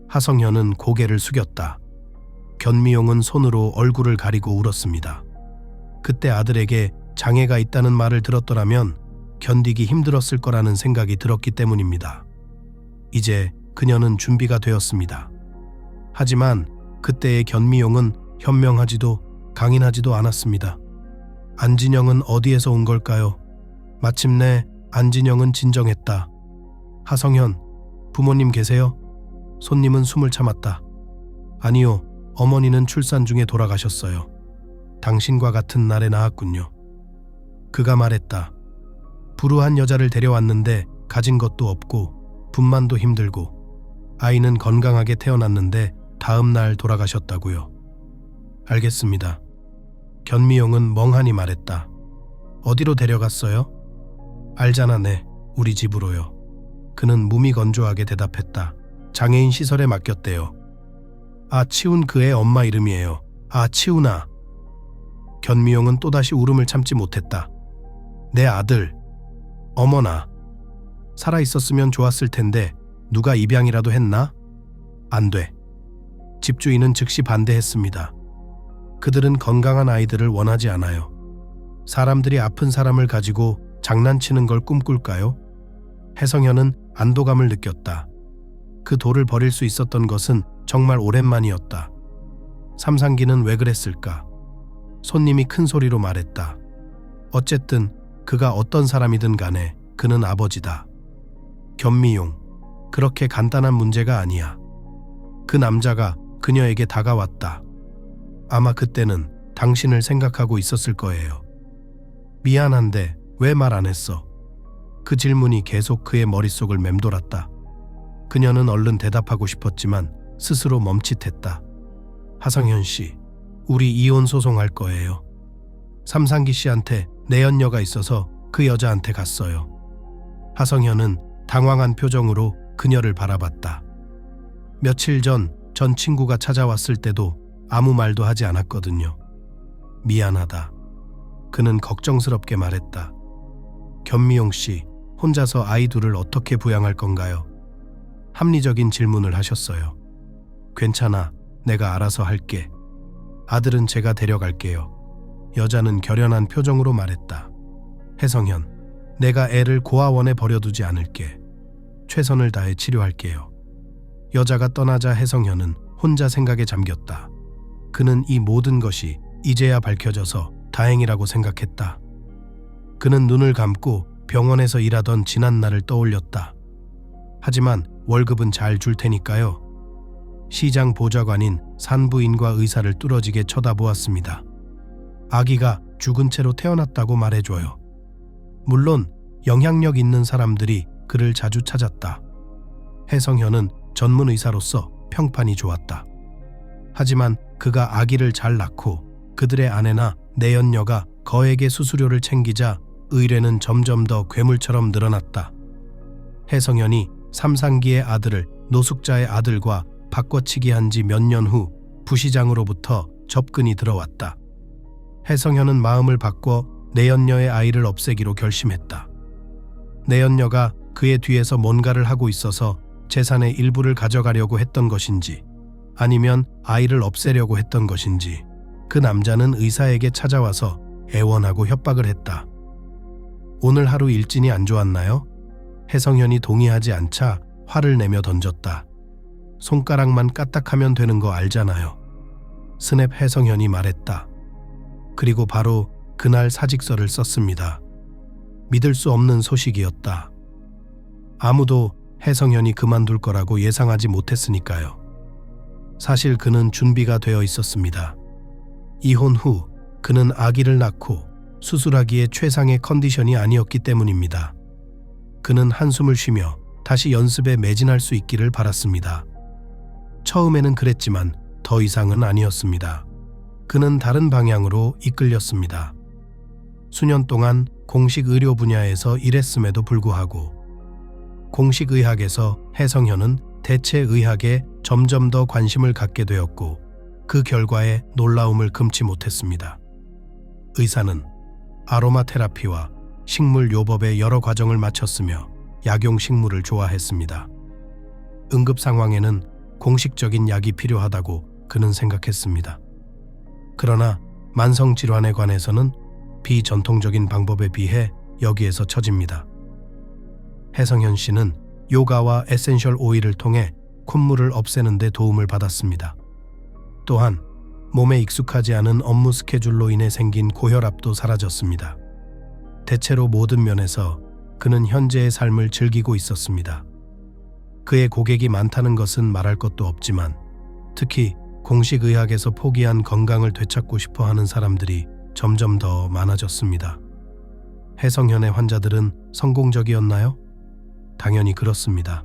S1: 하성현은 고개를 숙였다. 견미용은 손으로 얼굴을 가리고 울었습니다. 그때 아들에게 장애가 있다는 말을 들었더라면 견디기 힘들었을 거라는 생각이 들었기 때문입니다. 이제 그녀는 준비가 되었습니다. 하지만 그때의 견미용은 현명하지도 강인하지도 않았습니다. 안진영은 어디에서 온 걸까요? 마침내 안진영은 진정했다. 하성현, 부모님 계세요? 손님은 숨을 참았다. 아니요, 어머니는 출산 중에 돌아가셨어요. 당신과 같은 날에 낳았군요. 그가 말했다. 불우한 여자를 데려왔는데 가진 것도 없고 분만도 힘들고 아이는 건강하게 태어났는데 다음 날 돌아가셨다고요. 알겠습니다. 견미용은 멍하니 말했다. 어디로 데려갔어요? 알잖아, 네. 우리 집으로요. 그는 무미건조하게 대답했다. 장애인 시설에 맡겼대요. 아, 치운 그의 엄마 이름이에요. 아, 치우나. 견미용은 또다시 울음을 참지 못했다. 내 아들. 어머나. 살아있었으면 좋았을 텐데 누가 입양이라도 했나? 안 돼. 집주인은 즉시 반대했습니다. 그들은 건강한 아이들을 원하지 않아요. 사람들이 아픈 사람을 가지고 장난치는 걸 꿈꿀까요? 혜성현은 안도감을 느꼈다. 그 돌을 버릴 수 있었던 것은 정말 오랜만이었다. 삼상기는 왜 그랬을까? 손님이 큰 소리로 말했다. 어쨌든 그가 어떤 사람이든 간에 그는 아버지다. 견미용, 그렇게 간단한 문제가 아니야. 그 남자가 그녀에게 다가왔다. 아마 그때는 당신을 생각하고 있었을 거예요. 미안한데 왜 말 안 했어? 그 질문이 계속 그의 머릿속을 맴돌았다. 그녀는 얼른 대답하고 싶었지만 스스로 멈칫했다. 하성현 씨, 우리 이혼 소송할 거예요. 삼상기 씨한테 내연녀가 있어서 그 여자한테 갔어요. 하성현은 당황한 표정으로 그녀를 바라봤다. 며칠 전 친구가 찾아왔을 때도 아무 말도 하지 않았거든요. 미안하다. 그는 걱정스럽게 말했다. 견미용 씨, 혼자서 아이 둘을 어떻게 부양할 건가요? 합리적인 질문을 하셨어요. 괜찮아, 내가 알아서 할게. 아들은 제가 데려갈게요. 여자는 결연한 표정으로 말했다. 혜성현, 내가 애를 고아원에 버려두지 않을게. 최선을 다해 치료할게요. 여자가 떠나자 혜성현은 혼자 생각에 잠겼다. 그는 이 모든 것이 이제야 밝혀져서 다행이라고 생각했다. 그는 눈을 감고 병원에서 일하던 지난 날을 떠올렸다. 하지만 월급은 잘 줄 테니까요. 시장 보좌관인 산부인과 의사를 뚫어지게 쳐다보았습니다. 아기가 죽은 채로 태어났다고 말해줘요. 물론 영향력 있는 사람들이 그를 자주 찾았다. 혜성현은 전문 의사로서 평판이 좋았다. 하지만 그가 아기를 잘 낳고 그들의 아내나 내연녀가 거액의 수수료를 챙기자 의뢰는 점점 더 괴물처럼 늘어났다. 혜성현이 삼상기의 아들을 노숙자의 아들과 바꿔치기 한 지 몇 년 후 부시장으로부터 접근이 들어왔다. 혜성현은 마음을 바꿔 내연녀의 아이를 없애기로 결심했다. 내연녀가 그의 뒤에서 뭔가를 하고 있어서 재산의 일부를 가져가려고 했던 것인지 아니면 아이를 없애려고 했던 것인지 그 남자는 의사에게 찾아와서 애원하고 협박을 했다. 오늘 하루 일진이 안 좋았나요? 혜성현이 동의하지 않자 화를 내며 던졌다. 손가락만 까딱하면 되는 거 알잖아요. 스냅 혜성현이 말했다. 그리고 바로 그날 사직서를 썼습니다. 믿을 수 없는 소식이었다. 아무도 혜성현이 그만둘 거라고 예상하지 못했으니까요. 사실 그는 준비가 되어 있었습니다. 이혼 후 그는 아기를 낳고 수술하기에 최상의 컨디션이 아니었기 때문입니다. 그는 한숨을 쉬며 다시 연습에 매진할 수 있기를 바랐습니다. 처음에는 그랬지만 더 이상은 아니었습니다. 그는 다른 방향으로 이끌렸습니다. 수년 동안 공식 의료 분야에서 일했음에도 불구하고 공식 의학에서 혜성현은 대체 의학에 점점 더 관심을 갖게 되었고 그 결과에 놀라움을 금치 못했습니다. 의사는 아로마 테라피와 식물 요법의 여러 과정을 마쳤으며 약용식물을 좋아했습니다. 응급 상황에는 공식적인 약이 필요하다고 그는 생각했습니다. 그러나 만성질환에 관해서는 비전통적인 방법에 비해 여기에서 처집니다. 해성현 씨는 요가와 에센셜 오일을 통해 콧물을 없애는 데 도움을 받았습니다. 또한 몸에 익숙하지 않은 업무 스케줄로 인해 생긴 고혈압도 사라졌습니다. 대체로 모든 면에서 그는 현재의 삶을 즐기고 있었습니다. 그의 고객이 많다는 것은 말할 것도 없지만 특히 공식 의학에서 포기한 건강을 되찾고 싶어 하는 사람들이 점점 더 많아졌습니다. 해성현의 환자들은 성공적이었나요? 당연히 그렇습니다.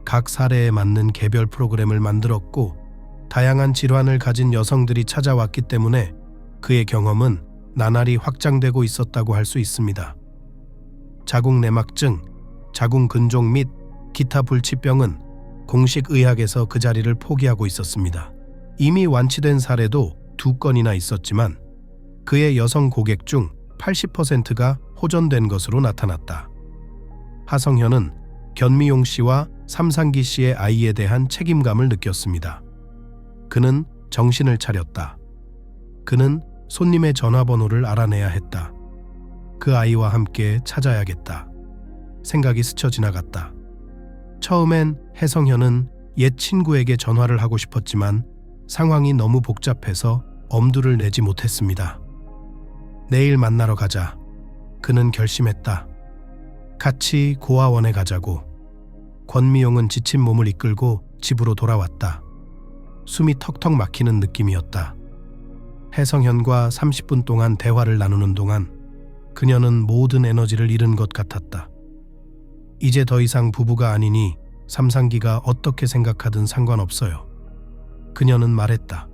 S1: 각 사례에 맞는 개별 프로그램을 만들었고 다양한 질환을 가진 여성들이 찾아왔기 때문에 그의 경험은 나날이 확장되고 있었다고 할 수 있습니다. 자궁내막증, 자궁근종 및 기타 불치병은 공식 의학에서 그 자리를 포기하고 있었습니다. 이미 완치된 사례도 2건이나 있었지만 그의 여성 고객 중 80%가 호전된 것으로 나타났다. 하성현은 견미용 씨와 삼상기 씨의 아이에 대한 책임감을 느꼈습니다. 그는 정신을 차렸다. 그는 손님의 전화번호를 알아내야 했다. 그 아이와 함께 찾아야겠다. 생각이 스쳐 지나갔다. 처음엔 해성현은 옛 친구에게 전화를 하고 싶었지만 상황이 너무 복잡해서 엄두를 내지 못했습니다. 내일 만나러 가자. 그는 결심했다. 같이 고아원에 가자고. 권미용은 지친 몸을 이끌고 집으로 돌아왔다. 숨이 턱턱 막히는 느낌이었다. 해성현과 30분 동안 대화를 나누는 동안 그녀는 모든 에너지를 잃은 것 같았다. 이제 더 이상 부부가 아니니 삼상기가 어떻게 생각하든 상관없어요. 그녀는 말했다.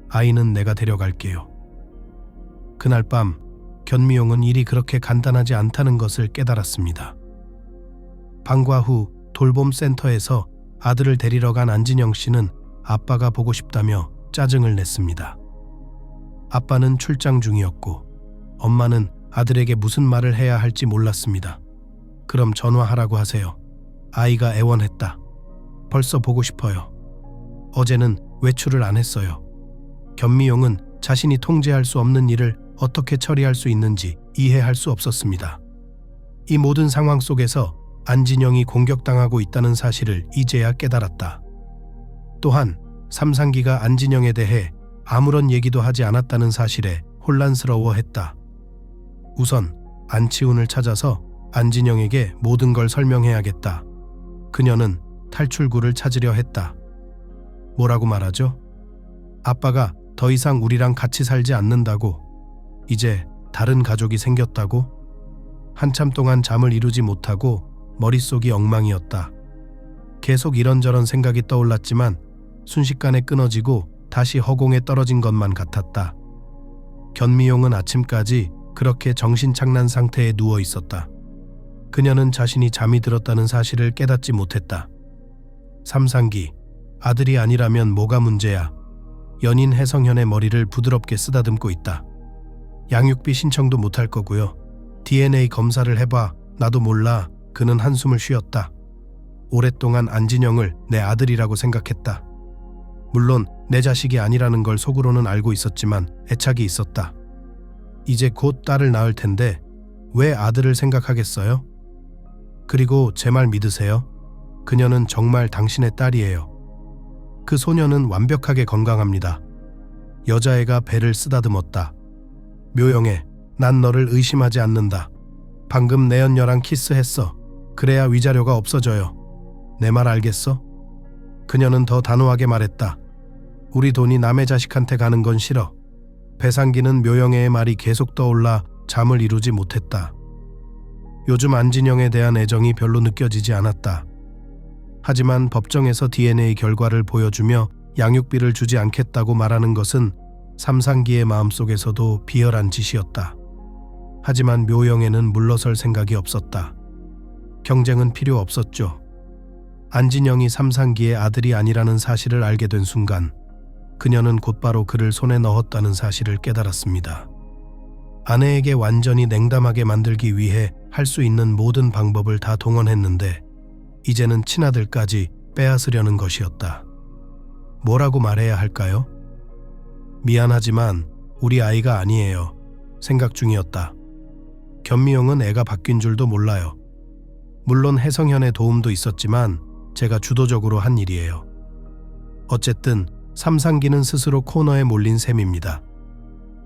S1: 아이는 내가 데려갈게요. 그날 밤 견미용은 일이 그렇게 간단하지 않다는 것을 깨달았습니다. 방과 후 돌봄 센터에서 아들을 데리러 간 안진영 씨는 아빠가 보고 싶다며 짜증을 냈습니다. 아빠는 출장 중이었고 엄마는 아들에게 무슨 말을 해야 할지 몰랐습니다. 그럼 전화하라고 하세요. 아이가 애원했다. 벌써 보고 싶어요. 어제는 외출을 안 했어요. 견미용은 자신이 통제할 수 없는 일을 어떻게 처리할 수 있는지 이해할 수 없었습니다. 이 모든 상황 속에서 안진영이 공격당하고 있다는 사실을 이제야 깨달았다. 또한 삼상기가 안진영에 대해 아무런 얘기도 하지 않았다는 사실에 혼란스러워했다. 우선 안치훈을 찾아서 안진영에게 모든 걸 설명해야겠다. 그녀는 탈출구를 찾으려 했다. 뭐라고 말하죠? 아빠가 더 이상 우리랑 같이 살지 않는다고. 이제 다른 가족이 생겼다고? 한참 동안 잠을 이루지 못하고 머릿속이 엉망이었다. 계속 이런저런 생각이 떠올랐지만 순식간에 끊어지고 다시 허공에 떨어진 것만 같았다. 견미용은 아침까지 그렇게 정신착란 상태에 누워 있었다. 그녀는 자신이 잠이 들었다는 사실을 깨닫지 못했다. 삼상기, 아들이 아니라면 뭐가 문제야. 연인 해성현의 머리를 부드럽게 쓰다듬고 있다. 양육비 신청도 못할 거고요. DNA 검사를 해봐. 나도 몰라. 그는 한숨을 쉬었다. 오랫동안 안진영을 내 아들이라고 생각했다. 물론 내 자식이 아니라는 걸 속으로는 알고 있었지만 애착이 있었다. 이제 곧 딸을 낳을 텐데 왜 아들을 생각하겠어요? 그리고 제 말 믿으세요? 그녀는 정말 당신의 딸이에요. 그 소녀는 완벽하게 건강합니다. 여자애가 배를 쓰다듬었다. 묘영애, 난 너를 의심하지 않는다. 방금 내연녀랑 키스했어. 그래야 위자료가 없어져요. 내 말 알겠어? 그녀는 더 단호하게 말했다. 우리 돈이 남의 자식한테 가는 건 싫어. 배상기는 묘영애의 말이 계속 떠올라 잠을 이루지 못했다. 요즘 안진영에 대한 애정이 별로 느껴지지 않았다. 하지만 법정에서 DNA 결과를 보여주며 양육비를 주지 않겠다고 말하는 것은 삼상기의 마음속에서도 비열한 짓이었다. 하지만 묘영애는 물러설 생각이 없었다. 경쟁은 필요 없었죠. 안진영이 삼상기의 아들이 아니라는 사실을 알게 된 순간 그녀는 곧바로 그를 손에 넣었다는 사실을 깨달았습니다. 아내에게 완전히 냉담하게 만들기 위해 할 수 있는 모든 방법을 다 동원했는데 이제는 친아들까지 빼앗으려는 것이었다. 뭐라고 말해야 할까요? 미안하지만 우리 아이가 아니에요. 생각 중이었다. 견미용은 애가 바뀐 줄도 몰라요. 물론 혜성현의 도움도 있었지만 제가 주도적으로 한 일이에요. 어쨌든 삼상기는 스스로 코너에 몰린 셈입니다.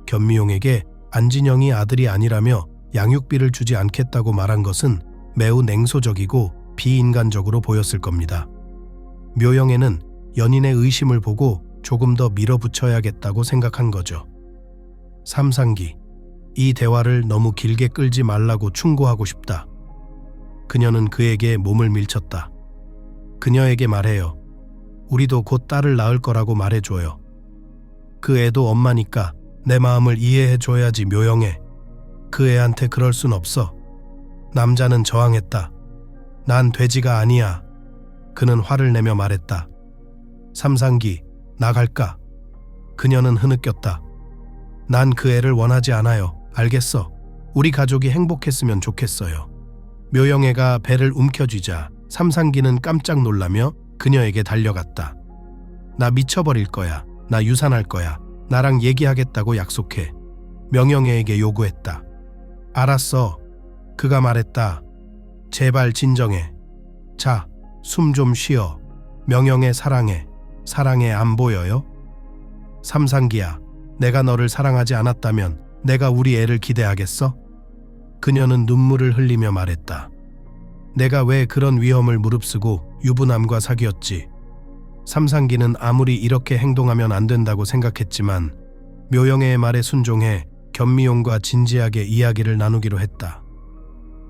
S1: 견미용에게 안진영이 아들이 아니라며 양육비를 주지 않겠다고 말한 것은 매우 냉소적이고 비인간적으로 보였을 겁니다. 묘영애는 연인의 의심을 보고 조금 더 밀어붙여야겠다고 생각한 거죠. 삼상기, 이 대화를 너무 길게 끌지 말라고 충고하고 싶다. 그녀는 그에게 몸을 밀쳤다. 그녀에게 말해요. 우리도 곧 딸을 낳을 거라고 말해줘요. 그 애도 엄마니까 내 마음을 이해해줘야지. 묘영애, 그 애한테 그럴 순 없어. 남자는 저항했다. 난 돼지가 아니야. 그는 화를 내며 말했다. 삼상기, 나갈까? 그녀는 흐느꼈다. 난 그 애를 원하지 않아요. 알겠어. 우리 가족이 행복했으면 좋겠어요. 묘영애가 배를 움켜쥐자 삼상기는 깜짝 놀라며 그녀에게 달려갔다. 나 미쳐버릴 거야. 나 유산할 거야. 나랑 얘기하겠다고 약속해. 명영애에게 요구했다. 알았어. 그가 말했다. 제발 진정해. 자, 숨 좀 쉬어. 명영애 사랑해. 사랑해. 안 보여요? 삼상기야, 내가 너를 사랑하지 않았다면 내가 우리 애를 기대하겠어? 그녀는 눈물을 흘리며 말했다. 내가 왜 그런 위험을 무릅쓰고 유부남과 사귀었지? 삼상기는 아무리 이렇게 행동하면 안 된다고 생각했지만 묘영애의 말에 순종해 견미용과 진지하게 이야기를 나누기로 했다.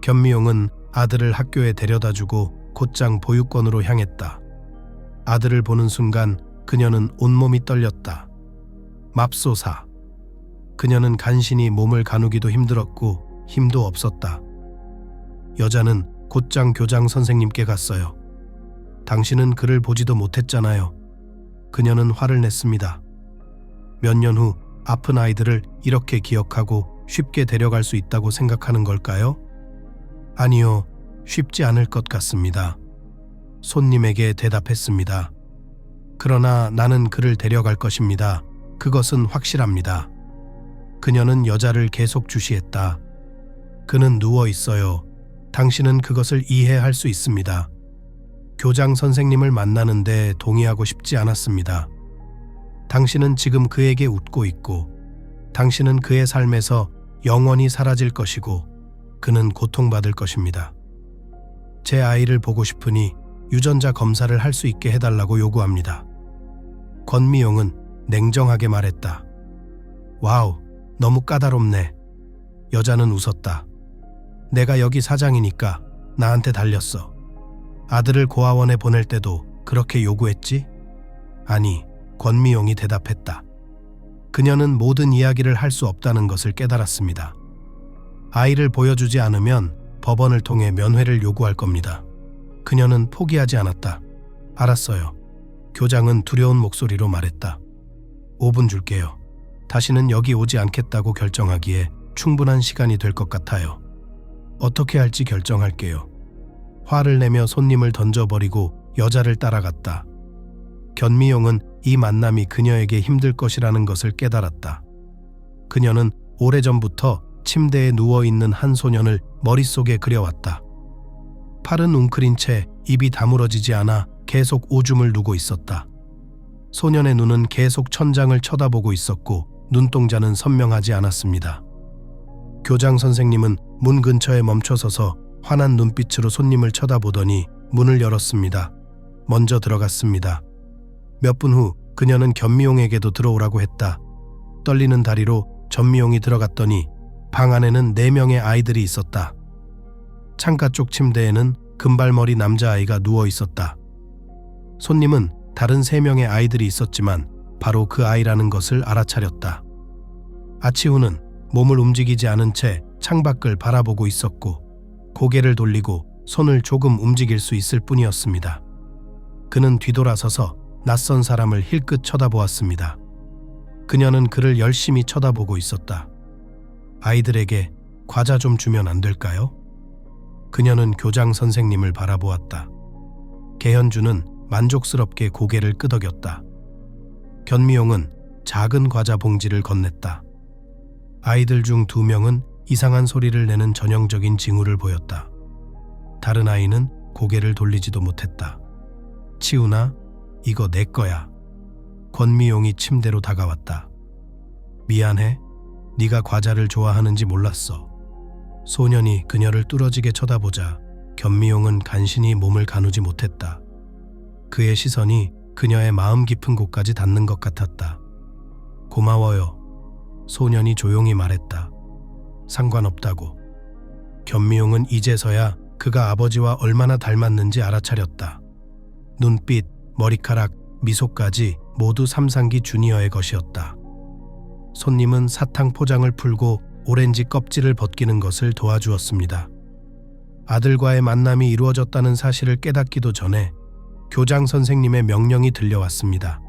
S1: 견미용은 아들을 학교에 데려다주고 곧장 보육원으로 향했다. 아들을 보는 순간 그녀는 온몸이 떨렸다. 맙소사. 그녀는 간신히 몸을 가누기도 힘들었고 힘도 없었다. 여자는 곧장 교장 선생님께 갔어요. 당신은 그를 보지도 못했잖아요. 그녀는 화를 냈습니다. 몇 년 후 아픈 아이들을 이렇게 기억하고 쉽게 데려갈 수 있다고 생각하는 걸까요? 아니요, 쉽지 않을 것 같습니다. 손님에게 대답했습니다. 그러나 나는 그를 데려갈 것입니다. 그것은 확실합니다. 그녀는 여자를 계속 주시했다. 그는 누워 있어요. 당신은 그것을 이해할 수 있습니다. 교장 선생님을 만나는데 동의하고 싶지 않았습니다. 당신은 지금 그에게 웃고 있고, 당신은 그의 삶에서 영원히 사라질 것이고, 그는 고통받을 것입니다. 제 아이를 보고 싶으니 유전자 검사를 할 수 있게 해달라고 요구합니다. 권미용은 냉정하게 말했다. 와우, 너무 까다롭네. 여자는 웃었다. 내가 여기 사장이니까 나한테 달렸어. 아들을 고아원에 보낼 때도 그렇게 요구했지? 아니, 권미용이 대답했다. 그녀는 모든 이야기를 할 수 없다는 것을 깨달았습니다. 아이를 보여주지 않으면 법원을 통해 면회를 요구할 겁니다. 그녀는 포기하지 않았다. 알았어요. 교장은 두려운 목소리로 말했다. 5분 줄게요. 다시는 여기 오지 않겠다고 결정하기에 충분한 시간이 될 것 같아요. 어떻게 할지 결정할게요. 화를 내며 손님을 던져버리고 여자를 따라갔다. 견미용은 이 만남이 그녀에게 힘들 것이라는 것을 깨달았다. 그녀는 오래전부터 침대에 누워있는 한 소년을 머릿속에 그려왔다. 팔은 웅크린 채 입이 다물어지지 않아 계속 오줌을 누고 있었다. 소년의 눈은 계속 천장을 쳐다보고 있었고 눈동자는 선명하지 않았습니다. 교장 선생님은 문 근처에 멈춰서서 환한 눈빛으로 손님을 쳐다보더니 문을 열었습니다. 먼저 들어갔습니다. 몇 분 후 그녀는 견미용에게도 들어오라고 했다. 떨리는 다리로 전미용이 들어갔더니 방 안에는 4명의 아이들이 있었다. 창가 쪽 침대에는 금발머리 남자아이가 누워 있었다. 손님은 다른 3명의 아이들이 있었지만 바로 그 아이라는 것을 알아차렸다. 아치우는 몸을 움직이지 않은 채 창밖을 바라보고 있었고 고개를 돌리고 손을 조금 움직일 수 있을 뿐이었습니다. 그는 뒤돌아서서 낯선 사람을 힐끗 쳐다보았습니다. 그녀는 그를 열심히 쳐다보고 있었다. 아이들에게 과자 좀 주면 안 될까요? 그녀는 교장 선생님을 바라보았다. 개현주는 만족스럽게 고개를 끄덕였다. 견미용은 작은 과자 봉지를 건넸다. 아이들 중 2명은 이상한 소리를 내는 전형적인 징후를 보였다. 다른 아이는 고개를 돌리지도 못했다. 치우나, 이거 내 거야. 권미용이 침대로 다가왔다. 미안해. 네가 과자를 좋아하는지 몰랐어. 소년이 그녀를 뚫어지게 쳐다보자 견미용은 간신히 몸을 가누지 못했다. 그의 시선이 그녀의 마음 깊은 곳까지 닿는 것 같았다. 고마워요. 소년이 조용히 말했다. 상관없다고. 견미용은 이제서야 그가 아버지와 얼마나 닮았는지 알아차렸다. 눈빛, 머리카락, 미소까지 모두 삼상기 주니어의 것이었다. 손님은 사탕 포장을 풀고 오렌지 껍질을 벗기는 것을 도와주었습니다. 아들과의 만남이 이루어졌다는 사실을 깨닫기도 전에 교장 선생님의 명령이 들려왔습니다.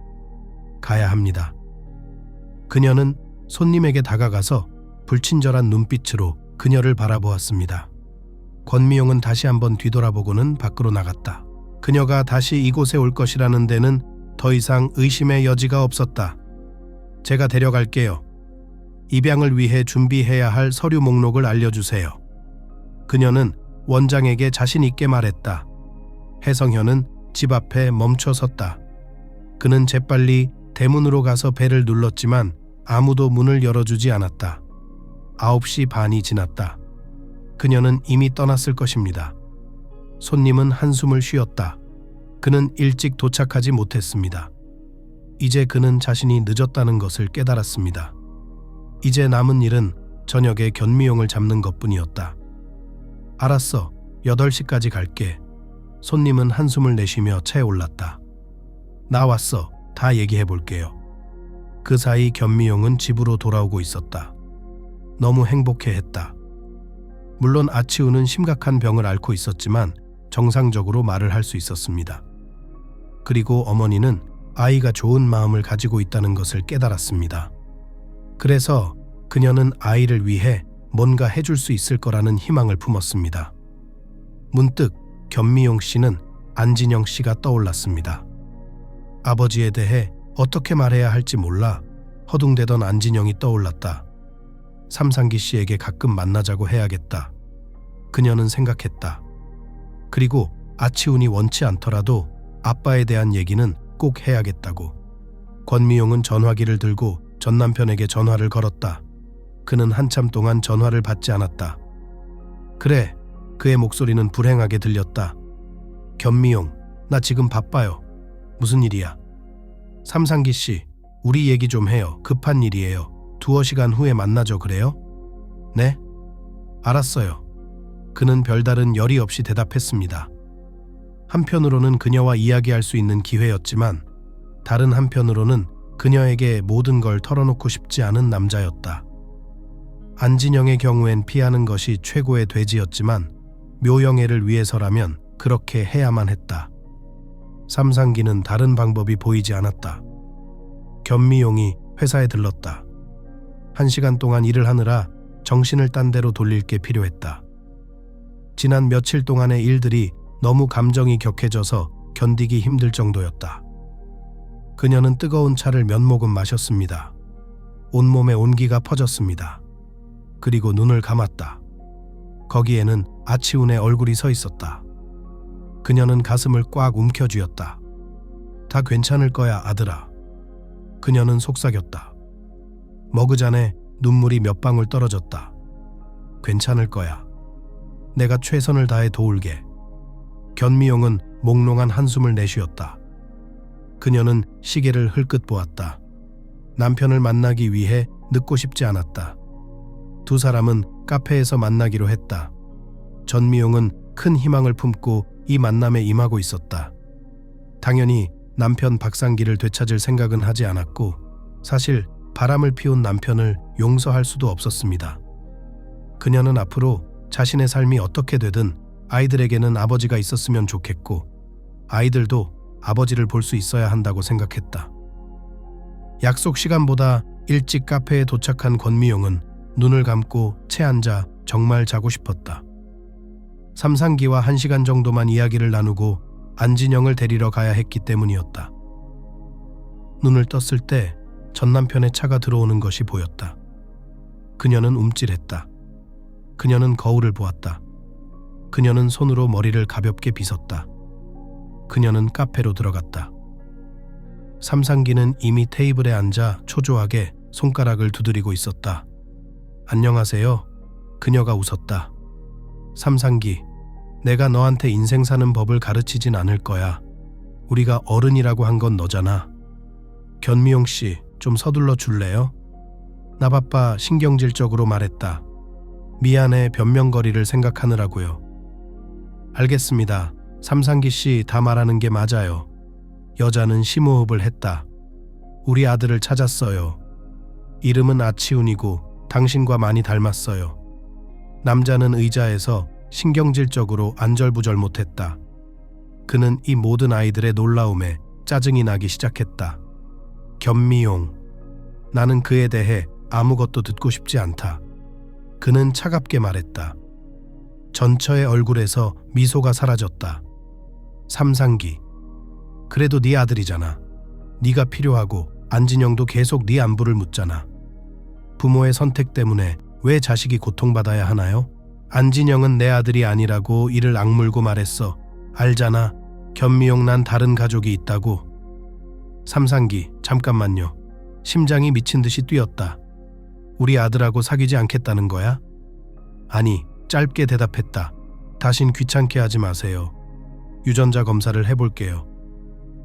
S1: 가야 합니다. 그녀는 손님에게 다가가서 불친절한 눈빛으로 그녀를 바라보았습니다. 권미용은 다시 한번 뒤돌아보고는 밖으로 나갔다. 그녀가 다시 이곳에 올 것이라는 데는 더 이상 의심의 여지가 없었다. 제가 데려갈게요. 입양을 위해 준비해야 할 서류 목록을 알려주세요. 그녀는 원장에게 자신 있게 말했다. 혜성현은 집 앞에 멈춰 섰다. 그는 재빨리 대문으로 가서 벨을 눌렀지만 아무도 문을 열어주지 않았다. 9시 반이 지났다. 그녀는 이미 떠났을 것입니다. 손님은 한숨을 쉬었다. 그는 일찍 도착하지 못했습니다. 이제 그는 자신이 늦었다는 것을 깨달았습니다. 이제 남은 일은 저녁에 견미용을 잡는 것뿐이었다. 알았어. 8시까지 갈게. 손님은 한숨을 내쉬며 차에 올랐다. 나왔어. 다 얘기해볼게요. 그 사이 견미용은 집으로 돌아오고 있었다. 너무 행복해했다. 물론 아치우는 심각한 병을 앓고 있었지만 정상적으로 말을 할 수 있었습니다. 그리고 어머니는 아이가 좋은 마음을 가지고 있다는 것을 깨달았습니다. 그래서 그녀는 아이를 위해 뭔가 해줄 수 있을 거라는 희망을 품었습니다. 문득 견미용 씨는 안진영 씨가 떠올랐습니다. 아버지에 대해 어떻게 말해야 할지 몰라 허둥대던 안진영이 떠올랐다. 삼상기 씨에게 가끔 만나자고 해야겠다. 그녀는 생각했다. 그리고 아치훈이 원치 않더라도 아빠에 대한 얘기는 꼭 해야겠다고. 권미용은 전화기를 들고 전 남편에게 전화를 걸었다. 그는 한참 동안 전화를 받지 않았다. 그래, 그의 목소리는 불행하게 들렸다. 견미용, 나 지금 바빠요. 무슨 일이야? 삼상기 씨, 우리 얘기 좀 해요. 급한 일이에요. 2시간 후에 만나죠. 그래요? 네? 알았어요. 그는 별다른 열의 없이 대답했습니다. 한편으로는 그녀와 이야기할 수 있는 기회였지만 다른 한편으로는 그녀에게 모든 걸 털어놓고 싶지 않은 남자였다. 안진영의 경우엔 피하는 것이 최고의 돼지였지만 묘영애를 위해서라면 그렇게 해야만 했다. 삼상기는 다른 방법이 보이지 않았다. 견미용이 회사에 들렀다. 1시간 동안 일을 하느라 정신을 딴 데로 돌릴 게 필요했다. 지난 며칠 동안의 일들이 너무 감정이 격해져서 견디기 힘들 정도였다. 그녀는 뜨거운 차를 몇 모금 마셨습니다. 온몸에 온기가 퍼졌습니다. 그리고 눈을 감았다. 거기에는 아치훈의 얼굴이 서 있었다. 그녀는 가슴을 꽉 움켜쥐었다. 다 괜찮을 거야, 아들아. 그녀는 속삭였다. 머그잔에 눈물이 몇 방울 떨어졌다. 괜찮을 거야. 내가 최선을 다해 도울게. 견미용은 몽롱한 한숨을 내쉬었다. 그녀는 시계를 흘끗 보았다. 남편을 만나기 위해 늦고 싶지 않았다. 두 사람은 카페에서 만나기로 했다. 전미용은 큰 희망을 품고 이 만남에 임하고 있었다. 당연히 남편 박상기를 되찾을 생각은 하지 않았고 사실 바람을 피운 남편을 용서할 수도 없었습니다. 그녀는 앞으로 자신의 삶이 어떻게 되든 아이들에게는 아버지가 있었으면 좋겠고 아이들도 아버지를 볼 수 있어야 한다고 생각했다. 약속 시간보다 일찍 카페에 도착한 권미용은 눈을 감고 채 앉아 정말 자고 싶었다. 삼상기와 1시간 정도만 이야기를 나누고 안진영을 데리러 가야 했기 때문이었다. 눈을 떴을 때 전 남편의 차가 들어오는 것이 보였다. 그녀는 움찔했다. 그녀는 거울을 보았다. 그녀는 손으로 머리를 가볍게 빗었다. 그녀는 카페로 들어갔다. 삼상기는 이미 테이블에 앉아 초조하게 손가락을 두드리고 있었다. 안녕하세요. 그녀가 웃었다. 삼상기, 내가 너한테 인생 사는 법을 가르치진 않을 거야. 우리가 어른이라고 한 건 너잖아. 견미용 씨, 좀 서둘러 줄래요? 나 바빠. 신경질적으로 말했다. 미안해. 변명거리를 생각하느라고요. 알겠습니다. 삼상기 씨, 다 말하는 게 맞아요. 여자는 심호흡을 했다. 우리 아들을 찾았어요. 이름은 아치훈이고 당신과 많이 닮았어요. 남자는 의자에서 신경질적으로 안절부절 못했다. 그는 이 모든 아이들의 놀라움에 짜증이 나기 시작했다. 견미용. 나는 그에 대해 아무것도 듣고 싶지 않다. 그는 차갑게 말했다. 전처의 얼굴에서 미소가 사라졌다. 삼상기. 그래도 네 아들이잖아. 네가 필요하고 안진영도 계속 네 안부를 묻잖아. 부모의 선택 때문에 왜 자식이 고통받아야 하나요? 안진영은 내 아들이 아니라고 이를 악물고 말했어. 알잖아. 견미용, 난 다른 가족이 있다고. 삼상기, 잠깐만요. 심장이 미친 듯이 뛰었다. 우리 아들하고 사귀지 않겠다는 거야? 아니, 짧게 대답했다. 다신 귀찮게 하지 마세요. 유전자 검사를 해볼게요.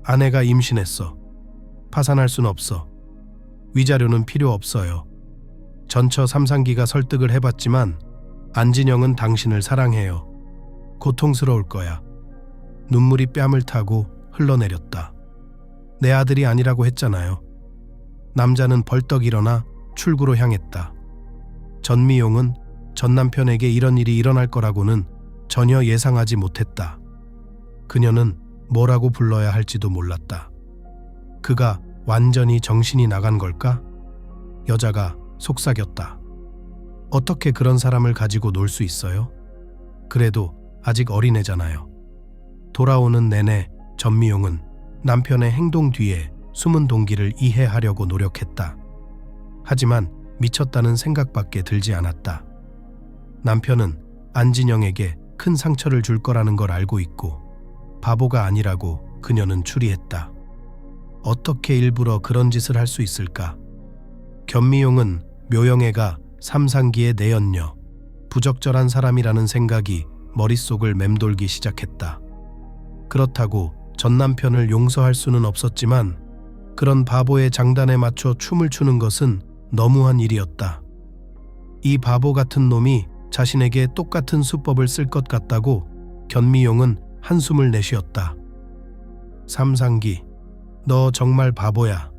S1: 아내가 임신했어. 파산할 순 없어. 위자료는 필요 없어요. 전처 삼상기가 설득을 해봤지만 안진영은 당신을 사랑해요. 고통스러울 거야. 눈물이 뺨을 타고 흘러내렸다. 내 아들이 아니라고 했잖아요. 남자는 벌떡 일어나 출구로 향했다. 전미용은 전 남편에게 이런 일이 일어날 거라고는 전혀 예상하지 못했다. 그녀는 뭐라고 불러야 할지도 몰랐다. 그가 완전히 정신이 나간 걸까? 여자가 속삭였다. 어떻게 그런 사람을 가지고 놀 수 있어요? 그래도 아직 어린애잖아요. 돌아오는 내내 전미용은 남편의 행동 뒤에 숨은 동기를 이해하려고 노력했다. 하지만 미쳤다는 생각밖에 들지 않았다. 남편은 안진영에게 큰 상처를 줄 거라는 걸 알고 있고 바보가 아니라고 그녀는 추리했다. 어떻게 일부러 그런 짓을 할 수 있을까? 견미용은 묘영애가 삼상기의 내연녀, 부적절한 사람이라는 생각이 머릿속을 맴돌기 시작했다. 그렇다고 전 남편을 용서할 수는 없었지만 그런 바보의 장단에 맞춰 춤을 추는 것은 너무한 일이었다. 이 바보 같은 놈이 자신에게 똑같은 수법을 쓸 것 같다고 견미용은 한숨을 내쉬었다. 삼상기, 너 정말 바보야.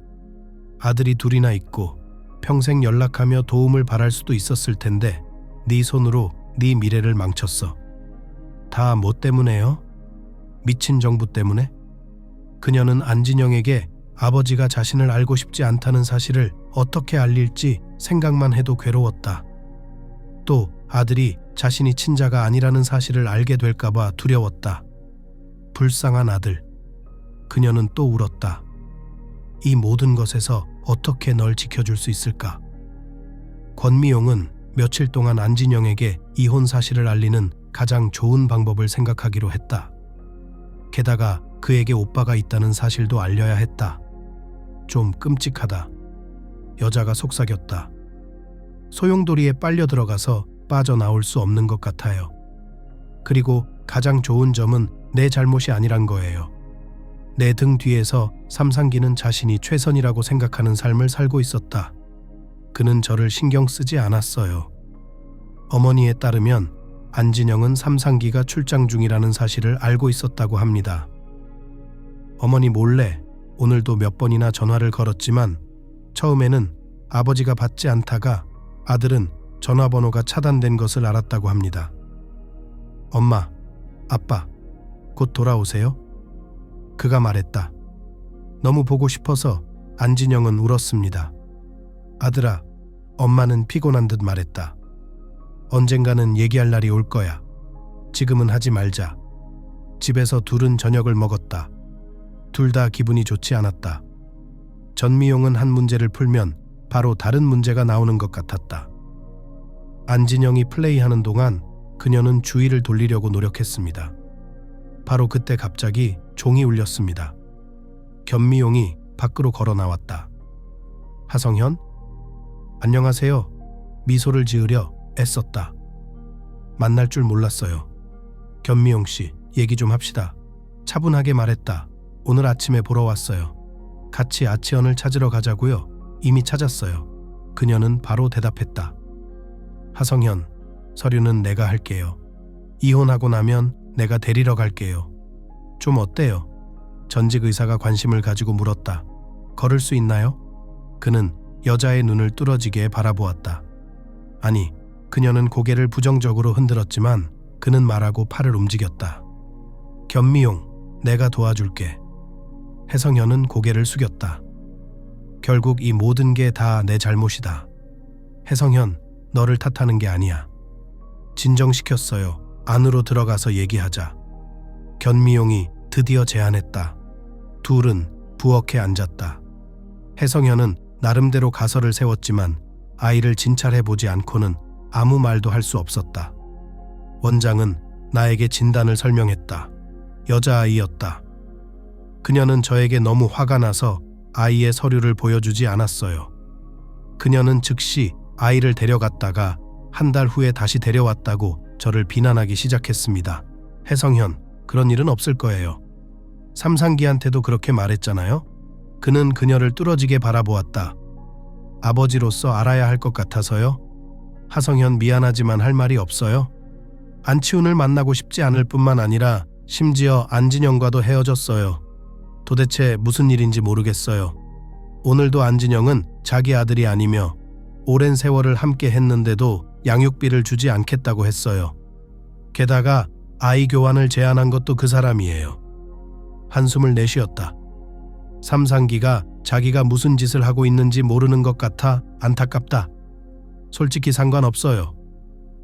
S1: 아들이 둘이나 있고 평생 연락하며 도움을 바랄 수도 있었을 텐데 네 손으로 네 미래를 망쳤어. 다 뭐 때문에요? 미친 정부 때문에? 그녀는 안진영에게 아버지가 자신을 알고 싶지 않다는 사실을 어떻게 알릴지 생각만 해도 괴로웠다. 또 아들이 자신이 친자가 아니라는 사실을 알게 될까봐 두려웠다. 불쌍한 아들. 그녀는 또 울었다. 이 모든 것에서 어떻게 널 지켜줄 수 있을까? 권미용은 며칠 동안 안진영에게 이혼 사실을 알리는 가장 좋은 방법을 생각하기로 했다. 게다가 그에게 오빠가 있다는 사실도 알려야 했다. 좀 끔찍하다. 여자가 속삭였다. 소용돌이에 빨려 들어가서 빠져나올 수 없는 것 같아요. 그리고 가장 좋은 점은 내 잘못이 아니란 거예요. 내 등 뒤에서 삼상기는 자신이 최선이라고 생각하는 삶을 살고 있었다. 그는 저를 신경 쓰지 않았어요. 어머니에 따르면 안진영은 삼상기가 출장 중이라는 사실을 알고 있었다고 합니다. 어머니 몰래 오늘도 몇 번이나 전화를 걸었지만 처음에는 아버지가 받지 않다가 아들은 전화번호가 차단된 것을 알았다고 합니다. 엄마, 아빠, 곧 돌아오세요? 그가 말했다. 너무 보고 싶어서 안진영은 울었습니다. 아들아, 엄마는 피곤한 듯 말했다. 언젠가는 얘기할 날이 올 거야. 지금은 하지 말자. 집에서 둘은 저녁을 먹었다. 둘 다 기분이 좋지 않았다. 전미용은 한 문제를 풀면 바로 다른 문제가 나오는 것 같았다. 안진영이 플레이하는 동안 그녀는 주의를 돌리려고 노력했습니다. 바로 그때 갑자기 종이 울렸습니다. 견미용이 밖으로 걸어 나왔다. 하성현? 안녕하세요. 미소를 지으려 애썼다. 만날 줄 몰랐어요. 견미용 씨, 얘기 좀 합시다. 차분하게 말했다. 오늘 아침에 보러 왔어요. 같이 아치언을 찾으러 가자고요. 이미 찾았어요. 그녀는 바로 대답했다. 하성현, 서류는 내가 할게요. 이혼하고 나면 내가 데리러 갈게요. 좀 어때요? 전직 의사가 관심을 가지고 물었다. 걸을 수 있나요? 그는 여자의 눈을 뚫어지게 바라보았다. 아니, 그녀는 고개를 부정적으로 흔들었지만 그는 말하고 팔을 움직였다. 견미용, 내가 도와줄게. 혜성현은 고개를 숙였다. 결국 이 모든 게 다 내 잘못이다. 혜성현, 너를 탓하는 게 아니야. 진정시켰어요. 안으로 들어가서 얘기하자. 견미용이 드디어 제안했다. 둘은 부엌에 앉았다. 혜성현은 나름대로 가설을 세웠지만 아이를 진찰해보지 않고는 아무 말도 할 수 없었다. 원장은 나에게 진단을 설명했다. 여자아이였다. 그녀는 저에게 너무 화가 나서 아이의 서류를 보여주지 않았어요. 그녀는 즉시 아이를 데려갔다가 한 달 후에 다시 데려왔다고 저를 비난하기 시작했습니다. 혜성현, 그런 일은 없을 거예요. 삼상기한테도 그렇게 말했잖아요. 그는 그녀를 뚫어지게 바라보았다. 아버지로서 알아야 할 것 같아서요. 하성현, 미안하지만 할 말이 없어요. 안치훈을 만나고 싶지 않을 뿐만 아니라 심지어 안진영과도 헤어졌어요. 도대체 무슨 일인지 모르겠어요. 오늘도 안진영은 자기 아들이 아니며 오랜 세월을 함께 했는데도 양육비를 주지 않겠다고 했어요. 게다가 아이 교환을 제안한 것도 그 사람이에요. 한숨을 내쉬었다. 삼상기가 자기가 무슨 짓을 하고 있는지 모르는 것 같아 안타깝다. 솔직히 상관없어요.